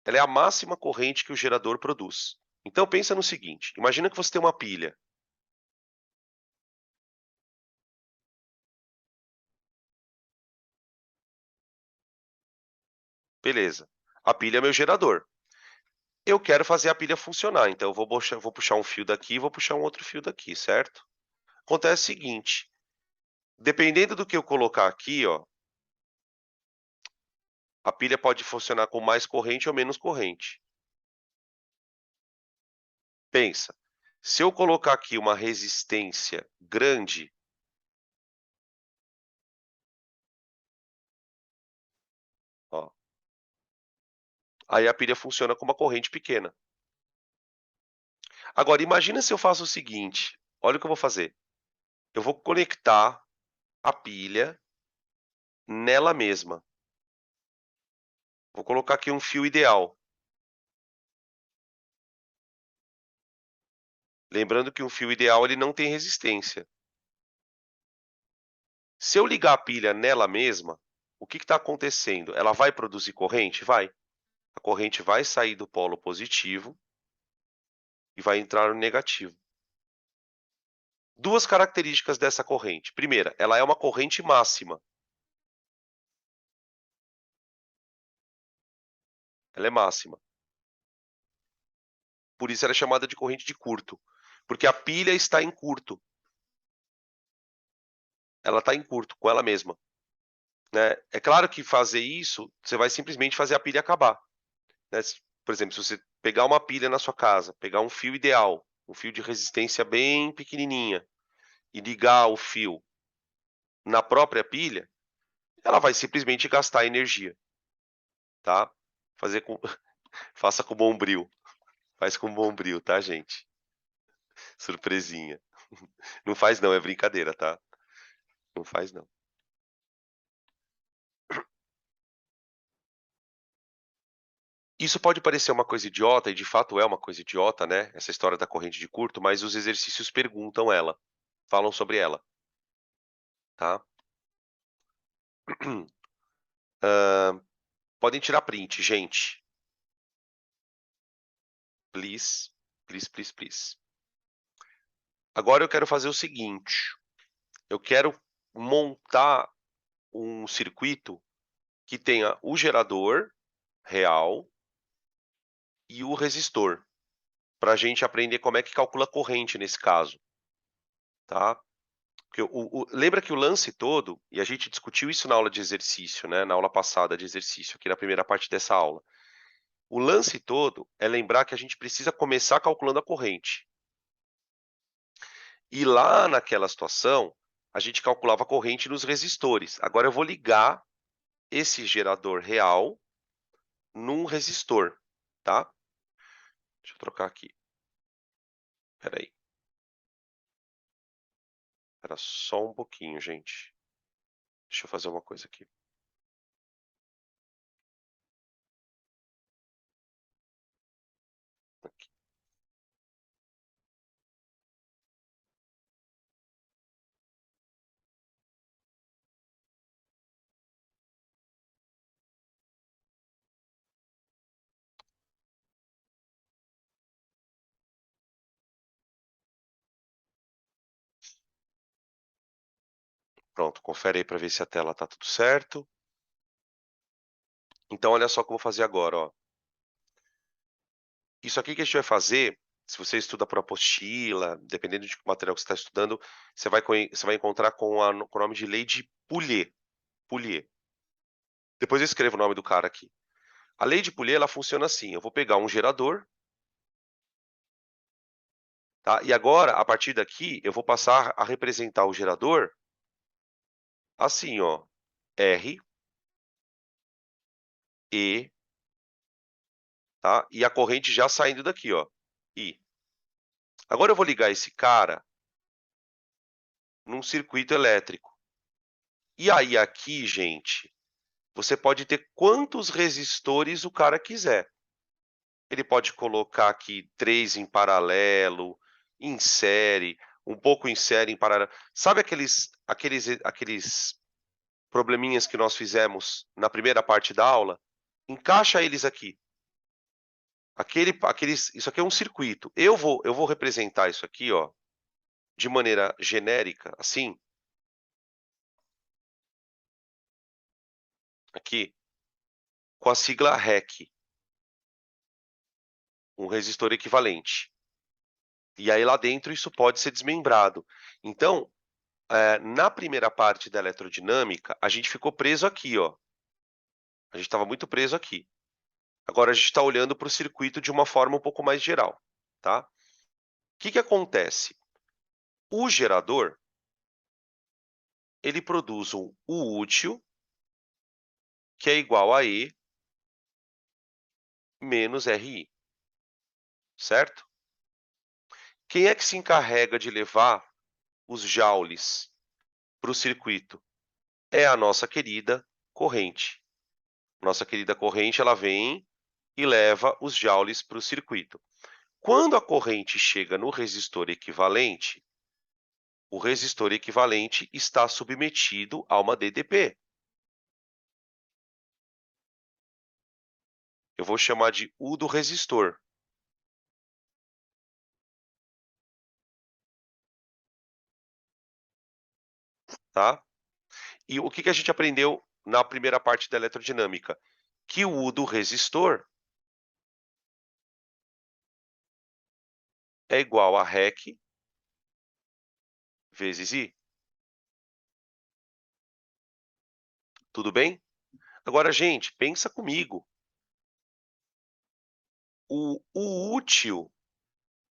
Ela é a máxima corrente que o gerador produz. Então pensa no seguinte, imagina que você tem uma pilha. Beleza. A pilha é meu gerador. Eu quero fazer a pilha funcionar, então eu vou puxar um fio daqui e vou puxar um outro fio daqui, certo? Acontece o seguinte, dependendo do que eu colocar aqui, ó, a pilha pode funcionar com mais corrente ou menos corrente. Pensa, se eu colocar aqui uma resistência grande, ó, aí a pilha funciona com uma corrente pequena. Agora, imagina se eu faço o seguinte, olha o que eu vou fazer. Eu vou conectar a pilha nela mesma. Vou colocar aqui um fio ideal. Lembrando que um fio ideal ele não tem resistência. Se eu ligar a pilha nela mesma, o que está acontecendo? Ela vai produzir corrente? Vai. A corrente vai sair do polo positivo e vai entrar no negativo. Duas características dessa corrente. Primeira, ela é uma corrente máxima. Ela é máxima. Por isso ela é chamada de corrente de curto, porque a pilha está em curto. Ela está em curto com ela mesma, né? É claro que fazer isso, você vai simplesmente fazer a pilha acabar, né? Por exemplo, se você pegar uma pilha na sua casa, pegar um fio ideal, um fio de resistência bem pequenininha e ligar o fio na própria pilha, ela vai simplesmente gastar energia, tá? Fazer com faça com bombril. Faz com bombril, tá, gente? Surpresinha. Não faz não, é brincadeira, tá? Não faz não. Isso pode parecer uma coisa idiota, e de fato é uma coisa idiota, né? Essa história da corrente de curto, mas os exercícios perguntam ela, falam sobre ela, tá? Podem tirar print, gente. Please, please, please, please. Agora eu quero fazer o seguinte. Eu quero montar um circuito que tenha o gerador real e o resistor, para a gente aprender como é que calcula a corrente nesse caso, tá? Porque lembra que o lance todo, e a gente discutiu isso na aula de exercício, né, na aula passada de exercício, aqui na primeira parte dessa aula. O lance todo é lembrar que a gente precisa começar calculando a corrente. E lá naquela situação, a gente calculava a corrente nos resistores. Agora eu vou ligar esse gerador real num resistor, tá? Deixa eu trocar aqui. Espera aí. Espera só um pouquinho, gente. Deixa eu fazer uma coisa aqui. Aqui. Pronto, confere aí para ver se a tela tá tudo certo. Então olha só o que eu vou fazer agora, ó. Isso aqui que a gente vai fazer, se você estuda por apostila, dependendo de que material que você está estudando, você vai encontrar com o nome de lei de Pouliot. Pouliot. Depois eu escrevo o nome do cara aqui. A lei de Pouliot, ela funciona assim: eu vou pegar um gerador, tá? E agora, a partir daqui, eu vou passar a representar o gerador assim, ó, R, E, tá? E a corrente já saindo daqui, ó, I. Agora eu vou ligar esse cara num circuito elétrico. E aí aqui, gente, você pode ter quantos resistores o cara quiser. Ele pode colocar aqui 3 em paralelo, em série, um pouco em série, em paralelo. Sabe aqueles probleminhas que nós fizemos na primeira parte da aula? Encaixa eles aqui. Isso aqui é um circuito. Eu vou representar isso aqui, ó, de maneira genérica, assim, aqui, com a sigla REC, um resistor equivalente. E aí lá dentro isso pode ser desmembrado. Então, na primeira parte da eletrodinâmica, a gente ficou preso aqui, ó. A gente estava muito preso aqui. Agora a gente está olhando para o circuito de uma forma um pouco mais geral, tá? O que que acontece? O gerador, ele produz um U útil, que é igual a E menos RI, certo? Quem é que se encarrega de levar os joules para o circuito? É a nossa querida corrente. Nossa querida corrente, ela vem e leva os joules para o circuito. Quando a corrente chega no resistor equivalente, o resistor equivalente está submetido a uma DDP. Eu vou chamar de U do resistor. Tá? E o que que a gente aprendeu na primeira parte da eletrodinâmica? Que o U do resistor é igual a REC vezes I. Tudo bem? Agora, gente, pensa comigo. O útil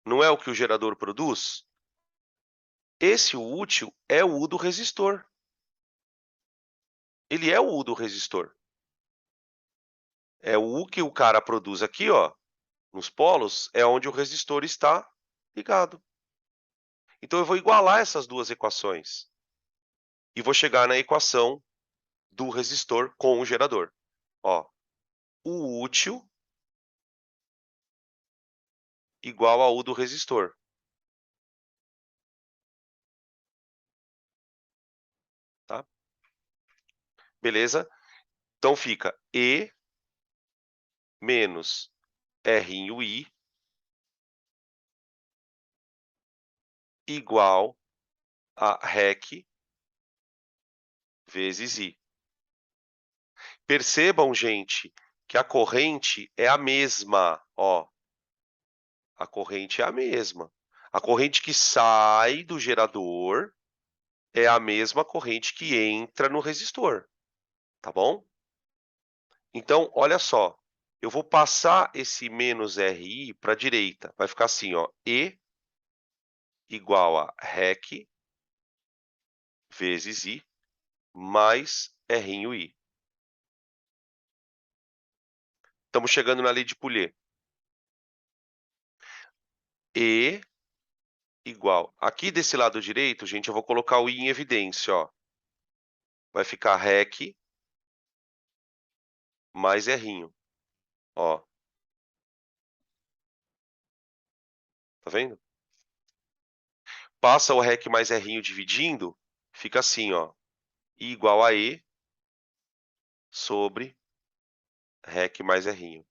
não é o que o gerador produz? Esse útil é o U do resistor. Ele é o U do resistor. É o U que o cara produz aqui, ó, nos polos, é onde o resistor está ligado. Então eu vou igualar essas duas equações e vou chegar na equação do resistor com o gerador. Ó, o útil igual a U do resistor, tá? Beleza? Então fica E menos R em UI igual a REC vezes I. Percebam, gente, que a corrente é a mesma, ó. A corrente é a mesma. A corrente que sai do gerador é a mesma corrente que entra no resistor, tá bom? Então, olha só, eu vou passar esse menos RI para a direita. Vai ficar assim, ó, E igual a REC vezes I mais Rinho-I. Estamos chegando na lei de Poulet. E igual. Aqui desse lado direito, gente, eu vou colocar o I em evidência, ó. Vai ficar REC mais Rinho, ó. Tá vendo? Passa o REC mais Rinho dividindo, fica assim, ó. I igual a E sobre REC mais Rinho.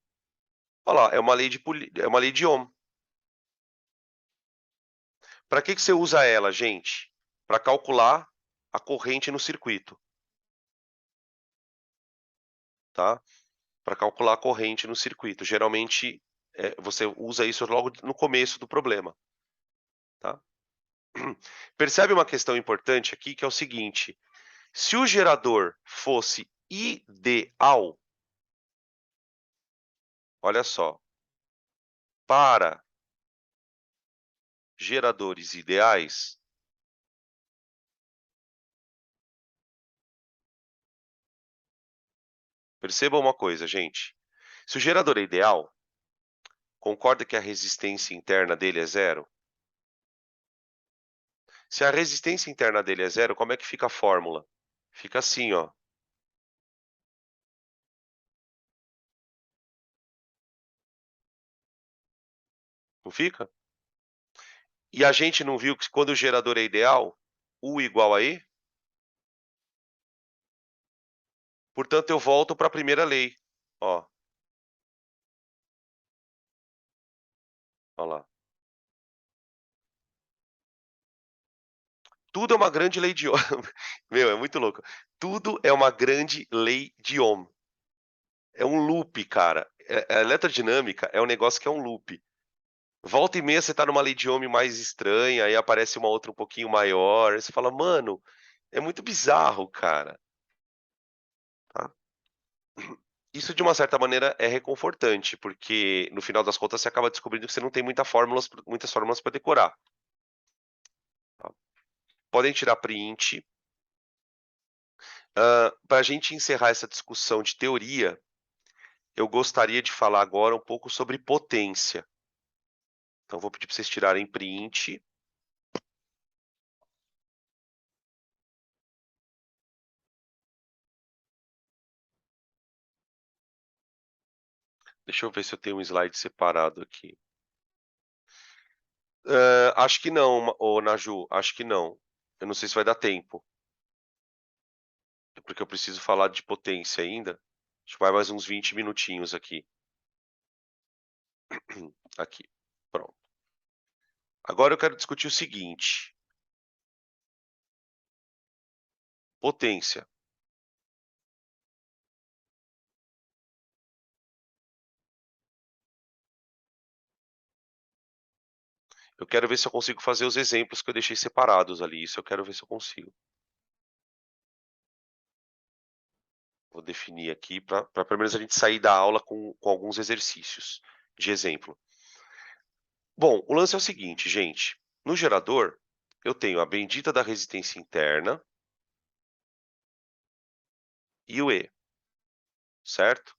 Olha lá, é uma lei de Ohm. Para que você usa ela, gente? Para calcular a corrente no circuito, tá? Para calcular a corrente no circuito. Geralmente, você usa isso logo no começo do problema, tá? Percebe uma questão importante aqui, que é o seguinte: se o gerador fosse ideal, olha só, para geradores ideais, perceba uma coisa, gente. Se o gerador é ideal, concorda que a resistência interna dele é zero? Se a resistência interna dele é zero, como é que fica a fórmula? Fica assim, ó. Não fica? E a gente não viu que quando o gerador é ideal, U igual a E? Portanto, eu volto para a primeira lei. Ó, ó lá. Tudo é uma grande lei de Ohm. Meu, é muito louco. Tudo é uma grande lei de Ohm. É um loop, cara. A eletrodinâmica é um negócio que é um loop. Volta e meia você tá numa lei de Ohm mais estranha, aí aparece uma outra um pouquinho maior. Aí você fala, mano, é muito bizarro, cara. Tá? Isso, de uma certa maneira, é reconfortante, porque no final das contas você acaba descobrindo que você não tem muitas fórmulas para decorar. Tá? Podem tirar print. Para a gente encerrar essa discussão de teoria, eu gostaria de falar agora um pouco sobre potência. Então, vou pedir para vocês tirarem print. Deixa eu ver se eu tenho um slide separado aqui. Acho que não, ô Naju, acho que não. Eu não sei se vai dar tempo, porque eu preciso falar de potência ainda. Acho que vai mais uns 20 minutinhos aqui. Aqui, pronto. Agora eu quero discutir o seguinte: potência. Eu quero ver se eu consigo fazer os exemplos que eu deixei separados ali. Isso eu quero ver se eu consigo. Vou definir aqui para pelo menos a gente sair da aula com alguns exercícios de exemplo. Bom, o lance é o seguinte, gente. No gerador, eu tenho a bendita da resistência interna e o E, certo?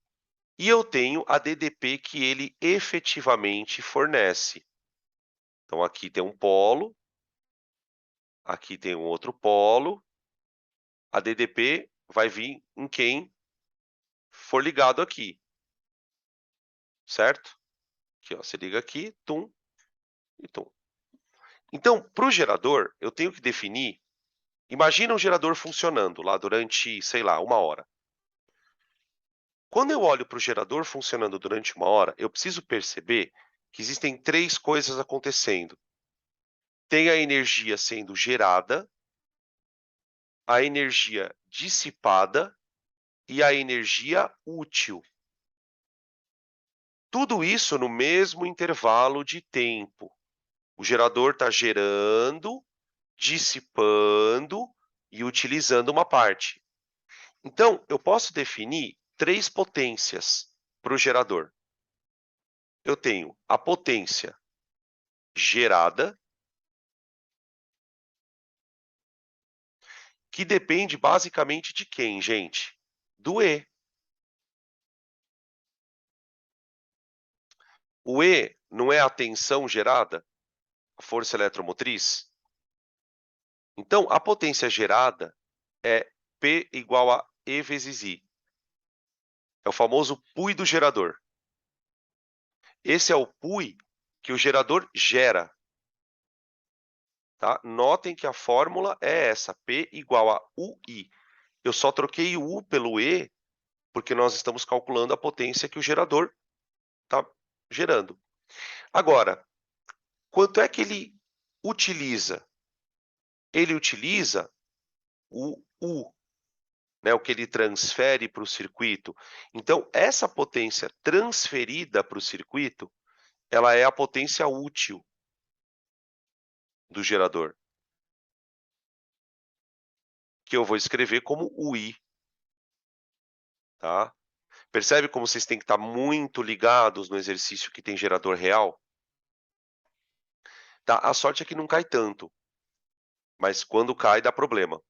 E eu tenho a DDP que ele efetivamente fornece. Então, aqui tem um polo, aqui tem um outro polo. A DDP vai vir em quem for ligado aqui, certo? Aqui, ó, você liga aqui, tum e tum. Então, para o gerador, eu tenho que definir. Imagina um gerador funcionando lá durante, sei lá, 1 hora. Quando eu olho para o gerador funcionando durante 1 hora, eu preciso perceber que existem 3 coisas acontecendo. Tem a energia sendo gerada, a energia dissipada e a energia útil. Tudo isso no mesmo intervalo de tempo. O gerador está gerando, dissipando e utilizando uma parte. Então, eu posso definir 3 potências para o gerador. Eu tenho a potência gerada, que depende basicamente de quem, gente? Do E. O E não é a tensão gerada, a força eletromotriz? Então, a potência gerada é P igual a E vezes I. É o famoso PUI do gerador. Esse é o PUI que o gerador gera. Tá? Notem que a fórmula é essa, P igual a UI. Eu só troquei o U pelo E, porque nós estamos calculando a potência que o gerador está gerando. Agora, quanto é que ele utiliza? Ele utiliza o U, né, o que ele transfere para o circuito. Então, essa potência transferida para o circuito, ela é a potência útil do gerador, que eu vou escrever como UI, tá? Percebe como vocês têm que estar muito ligados no exercício que tem gerador real? Tá? A sorte é que não cai tanto, mas quando cai dá problema.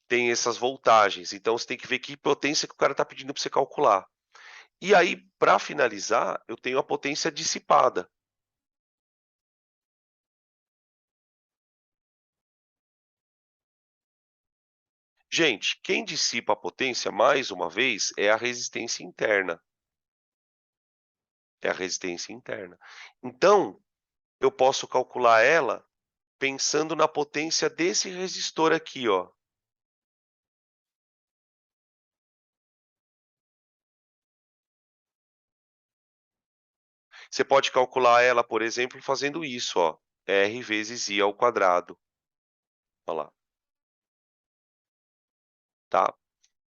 Tem essas voltagens, então você tem que ver que potência que o cara está pedindo para você calcular. E aí, para finalizar, eu tenho a potência dissipada. Gente, quem dissipa a potência, mais uma vez, é a resistência interna. É a resistência interna. Então, eu posso calcular ela pensando na potência desse resistor aqui, ó. Você pode calcular ela, por exemplo, fazendo isso, ó, R vezes I ao quadrado. Olha lá, tá?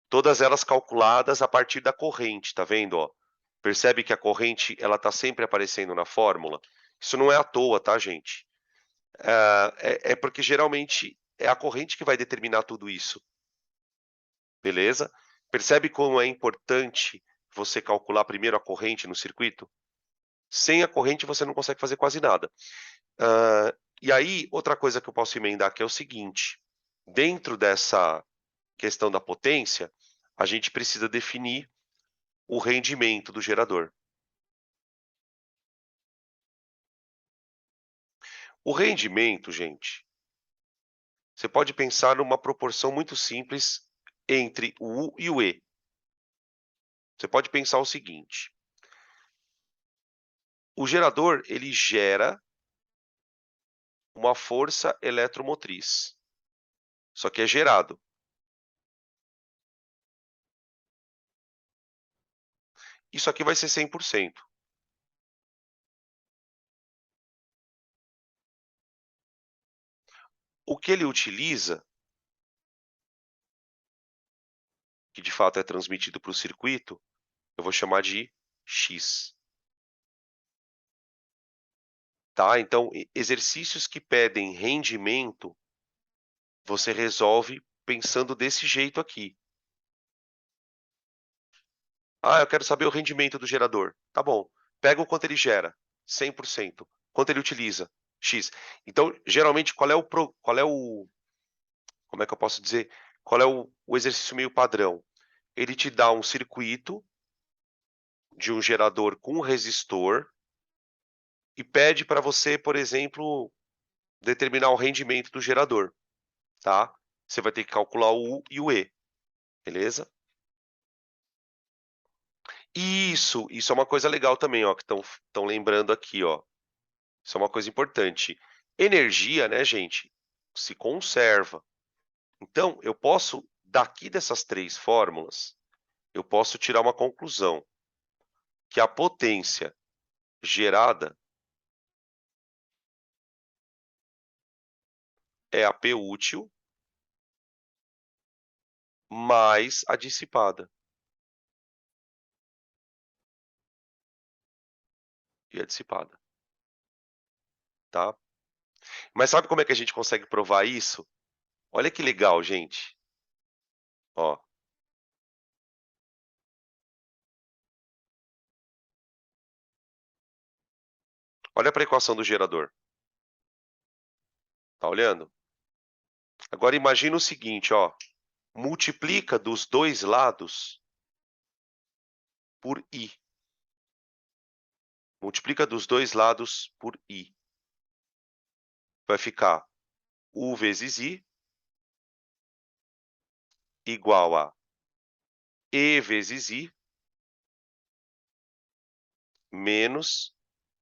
Todas elas calculadas a partir da corrente, tá vendo, ó? Percebe que a corrente, ela tá sempre aparecendo na fórmula? Isso não é à toa, tá, gente? É porque geralmente é a corrente que vai determinar tudo isso, beleza? Percebe como é importante você calcular primeiro a corrente no circuito? Sem a corrente você não consegue fazer quase nada. E aí, outra coisa que eu posso emendar que é o seguinte: dentro dessa questão da potência, a gente precisa definir o rendimento do gerador. O rendimento, gente, você pode pensar numa proporção muito simples entre o U e o E. Você pode pensar o seguinte: o gerador ele gera uma força eletromotriz, só que é gerado. Isso aqui vai ser 100%. O que ele utiliza, que de fato é transmitido para o circuito, eu vou chamar de X. Tá? Então, exercícios que pedem rendimento, você resolve pensando desse jeito aqui. Ah, eu quero saber o rendimento do gerador. Tá bom. Pega o quanto ele gera, 100%. Quanto ele utiliza, X. Então, geralmente, como é que eu posso dizer? Qual é o exercício meio padrão? Ele te dá um circuito de um gerador com um resistor e pede para você, por exemplo, determinar o rendimento do gerador, tá? Você vai ter que calcular o U e o E, beleza? Isso é uma coisa legal também, ó, que estão lembrando aqui, ó. Isso é uma coisa importante. Energia, né, gente, se conserva. Então, eu posso, daqui dessas 3 fórmulas, eu posso tirar uma conclusão, que a potência gerada é a P útil mais a dissipada. E a dissipada, tá? Mas sabe como é que a gente consegue provar isso? Olha que legal, gente. Ó, olha para a equação do gerador. Tá olhando? Agora imagina o seguinte, ó. Multiplica dos dois lados por i. Multiplica dos dois lados por i. Vai ficar u vezes i igual a e vezes i menos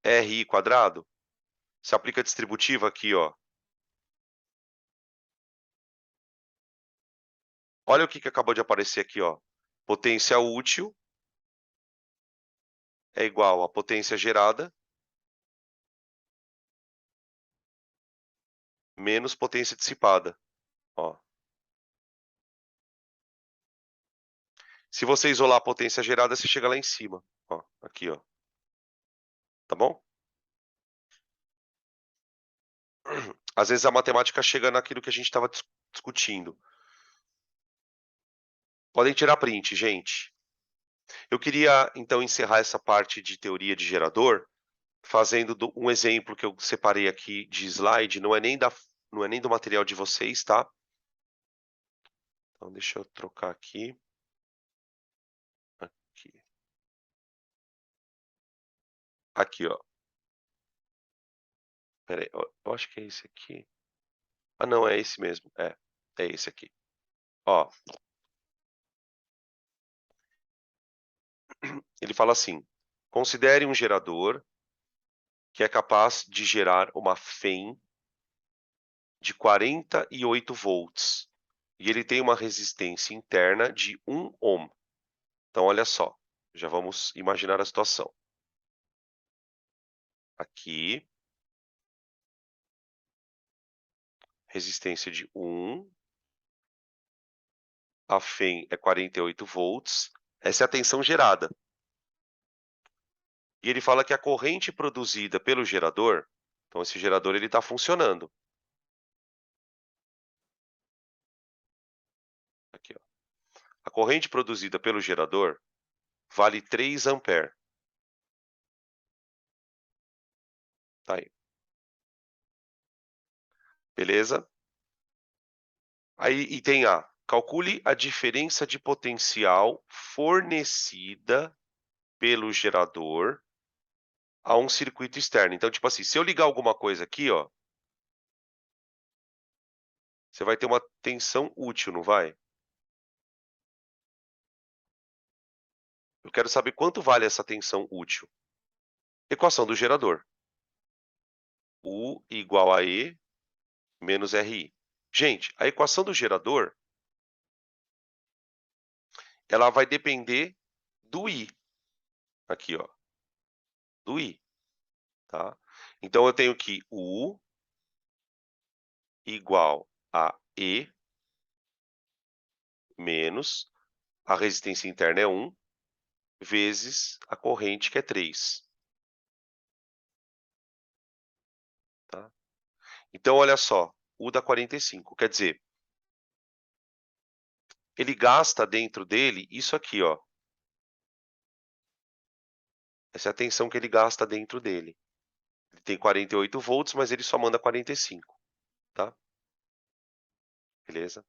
ri quadrado. Se aplica a distributiva aqui, ó. Olha o que acabou de aparecer aqui, ó. Potência útil é igual a potência gerada menos potência dissipada. Ó. Se você isolar a potência gerada, você chega lá em cima. Ó, aqui, ó. Tá bom? Às vezes a matemática chega naquilo que a gente estava discutindo. Podem tirar print, gente. Eu queria, então, encerrar essa parte de teoria de gerador fazendo um exemplo que eu separei aqui de slide. Não é nem do material de vocês, tá? Então, deixa eu trocar aqui. Aqui, aqui ó. Espera aí, eu acho que é esse aqui. Ah, não, é esse mesmo. É esse aqui. Ó, ele fala assim: considere um gerador que é capaz de gerar uma FEM de 48 volts e ele tem uma resistência interna de 1 ohm. Então, olha só, já vamos imaginar a situação. Aqui, resistência de 1, a FEM é 48 volts, essa é a tensão gerada. E ele fala que a corrente produzida pelo gerador, então esse gerador ele está funcionando. Aqui, ó. A corrente produzida pelo gerador vale 3 ampere. Tá aí. Beleza? Aí e tem calcule a diferença de potencial fornecida pelo gerador a um circuito externo. Então, tipo assim, se eu ligar alguma coisa aqui, ó, você vai ter uma tensão útil, não vai? Eu quero saber quanto vale essa tensão útil. Equação do gerador. U igual a E menos RI. Gente, a equação do gerador, ela vai depender do I. Aqui, ó, do I, tá? Então, eu tenho que U igual a E menos a resistência interna é 1 vezes a corrente, que é 3. Tá? Então, olha só, U dá 45. Quer dizer, ele gasta dentro dele isso aqui, ó. Essa é a tensão que ele gasta dentro dele. Ele tem 48 volts, mas ele só manda 45, tá? Beleza?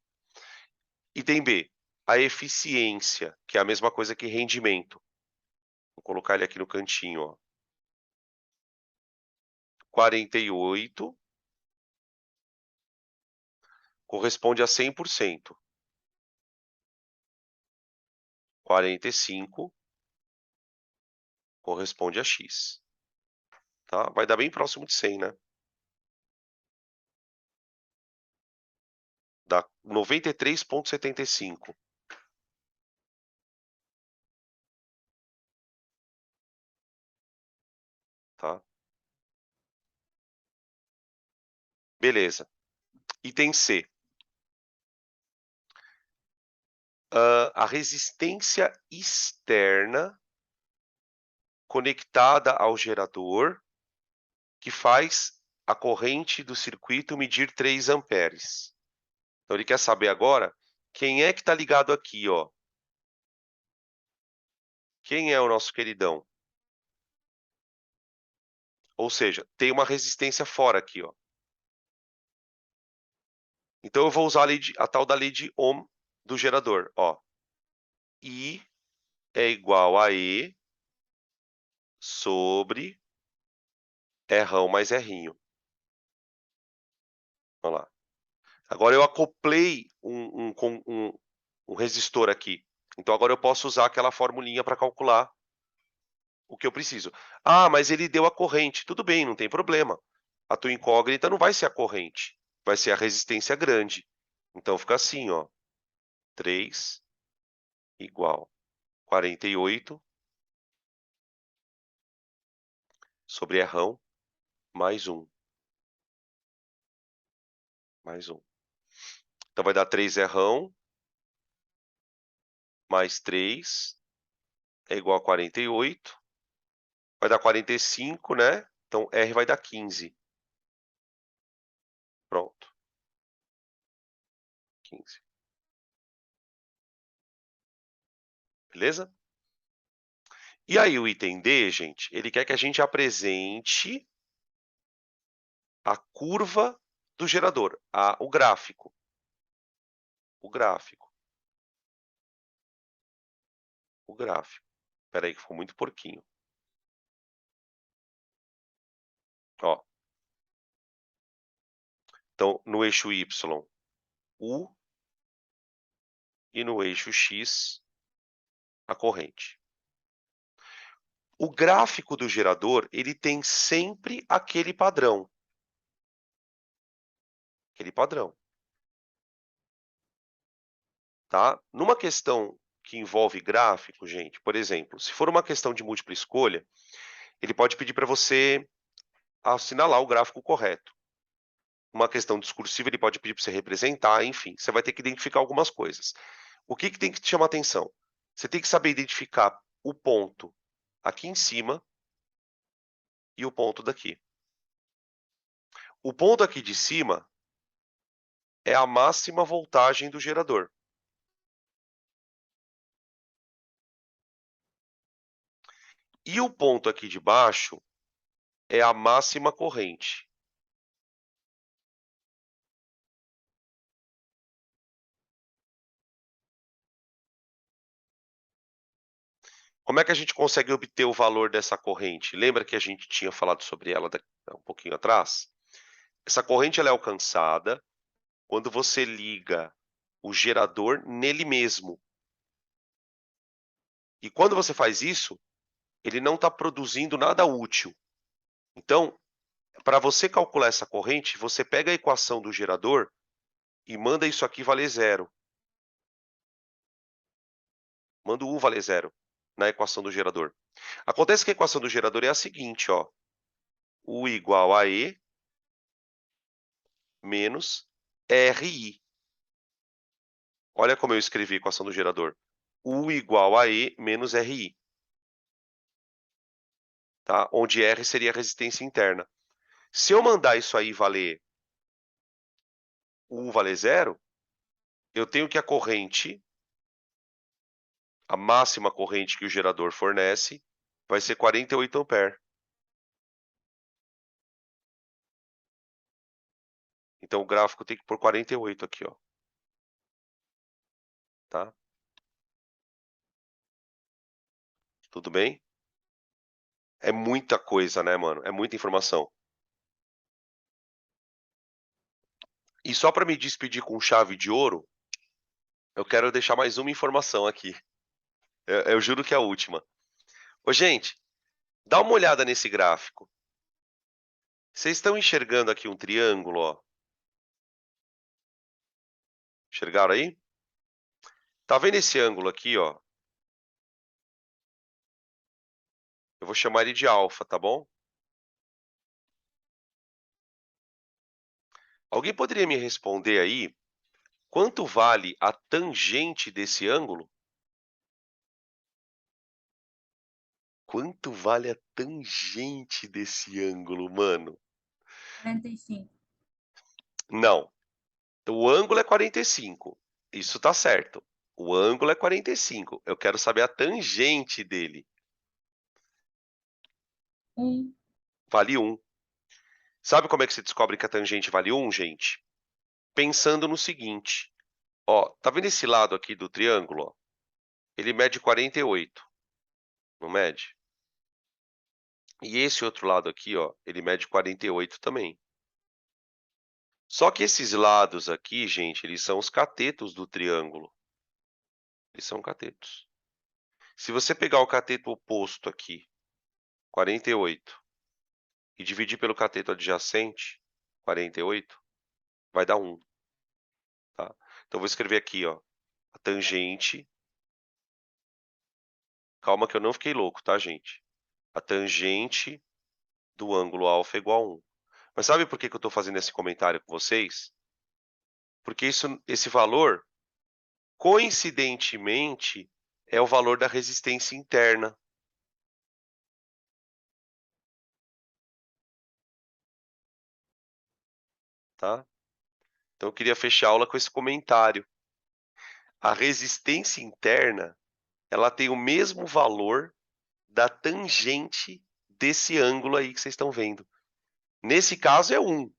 Item B, a eficiência, que é a mesma coisa que rendimento. Vou colocar ele aqui no cantinho, ó. 48 corresponde a 100%. 45 corresponde a X. Tá? Vai dar bem próximo de 100, né? Dá 93,75. Tá? Beleza. Item C. a resistência externa conectada ao gerador, que faz a corrente do circuito medir 3 amperes. Então ele quer saber agora quem é que está ligado aqui, ó. Quem é o nosso queridão? Ou seja, tem uma resistência fora aqui, ó. Então eu vou usar a tal da lei de Ohm do gerador, ó. I é igual a E sobre Rão mais Rinho. Olha lá. Agora eu acoplei um resistor aqui. Então agora eu posso usar aquela formulinha para calcular o que eu preciso. Ah, mas ele deu a corrente. Tudo bem, não tem problema. A tua incógnita não vai ser a corrente, vai ser a resistência grande. Então fica assim, ó. 3 igual 48 sobre Rão mais 1. Mais 1. Então vai dar 3 Rão mais 3 é igual a 48. Vai dar 45, né? Então R vai dar 15. Pronto. 15. Beleza? E aí o item D, gente, ele quer que a gente apresente a curva do gerador, o gráfico. O gráfico. O gráfico. Espera aí que ficou muito porquinho. Ó. Então, no eixo Y, U, e no eixo X, a corrente. O gráfico do gerador, ele tem sempre aquele padrão. Aquele padrão. Tá? Numa questão que envolve gráfico, gente, por exemplo, se for uma questão de múltipla escolha, ele pode pedir para você assinalar o gráfico correto. Uma questão discursiva, ele pode pedir para você representar, enfim, você vai ter que identificar algumas coisas. O que tem que te chamar atenção? Você tem que saber identificar o ponto aqui em cima e o ponto daqui. O ponto aqui de cima é a máxima voltagem do gerador. E o ponto aqui de baixo é a máxima corrente. Como é que a gente consegue obter o valor dessa corrente? Lembra que a gente tinha falado sobre ela um pouquinho atrás? Essa corrente ela é alcançada quando você liga o gerador nele mesmo. E quando você faz isso, ele não está produzindo nada útil. Então, para você calcular essa corrente, você pega a equação do gerador e manda isso aqui valer zero. Manda o U valer zero na equação do gerador. Acontece que a equação do gerador é a seguinte, ó. U igual a E menos RI. Olha como eu escrevi a equação do gerador. U igual a E menos RI. Tá? Onde R seria a resistência interna. Se eu mandar isso aí valer U valer zero, eu tenho que a corrente, a máxima corrente que o gerador fornece, vai ser 48 amperes. Então o gráfico tem que pôr 48 aqui, ó. Tá? Tudo bem? É muita coisa, né, mano? É muita informação. E só para me despedir com chave de ouro, eu quero deixar mais uma informação aqui. Eu juro que é a última. Ô, gente, dá uma olhada nesse gráfico. Vocês estão enxergando aqui um triângulo, ó? Enxergaram aí? Tá vendo esse ângulo aqui, ó? Eu vou chamar ele de alfa, tá bom? Alguém poderia me responder aí Quanto vale a tangente desse ângulo? Quanto vale a tangente desse ângulo, mano? 45. Não. O ângulo é 45. Isso tá certo. O ângulo é 45. Eu quero saber a tangente dele. 1. Vale 1. Sabe como é que se descobre que a tangente vale 1, gente? Pensando no seguinte, ó, tá vendo esse lado aqui do triângulo, ó? Ele mede 48, não mede? E esse outro lado aqui, ó, ele mede 48 também. Só que esses lados aqui, gente, eles são os catetos do triângulo. Eles são catetos. Se você pegar o cateto oposto aqui, 48, e dividir pelo cateto adjacente, 48, vai dar 1, tá? Então, eu vou escrever aqui, ó, a tangente. Calma que eu não fiquei louco, tá, gente? A tangente do ângulo alfa é igual a 1. Mas sabe por que que eu estou fazendo esse comentário com vocês? Porque esse valor, coincidentemente, é o valor da resistência interna. Tá? Então eu queria fechar a aula com esse comentário. A resistência interna, ela tem o mesmo valor da tangente desse ângulo aí que vocês estão vendo. Nesse caso é 1.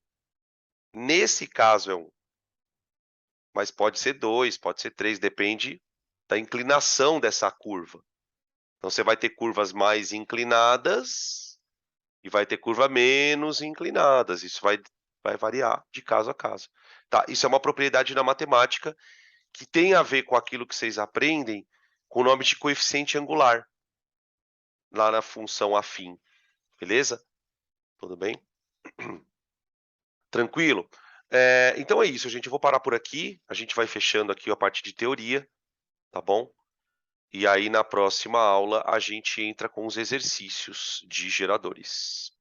Nesse caso é 1. Mas pode ser 2, pode ser 3, depende da inclinação dessa curva. Então você vai ter curvas mais inclinadas e vai ter curva menos inclinadas. Isso vai variar de caso a caso. Tá? Isso é uma propriedade da matemática que tem a ver com aquilo que vocês aprendem com o nome de coeficiente angular, lá na função afim. Beleza? Tudo bem? Tranquilo? Então é isso, gente. Eu vou parar por aqui. A gente vai fechando aqui a parte de teoria, tá bom? E aí, na próxima aula, a gente entra com os exercícios de geradores.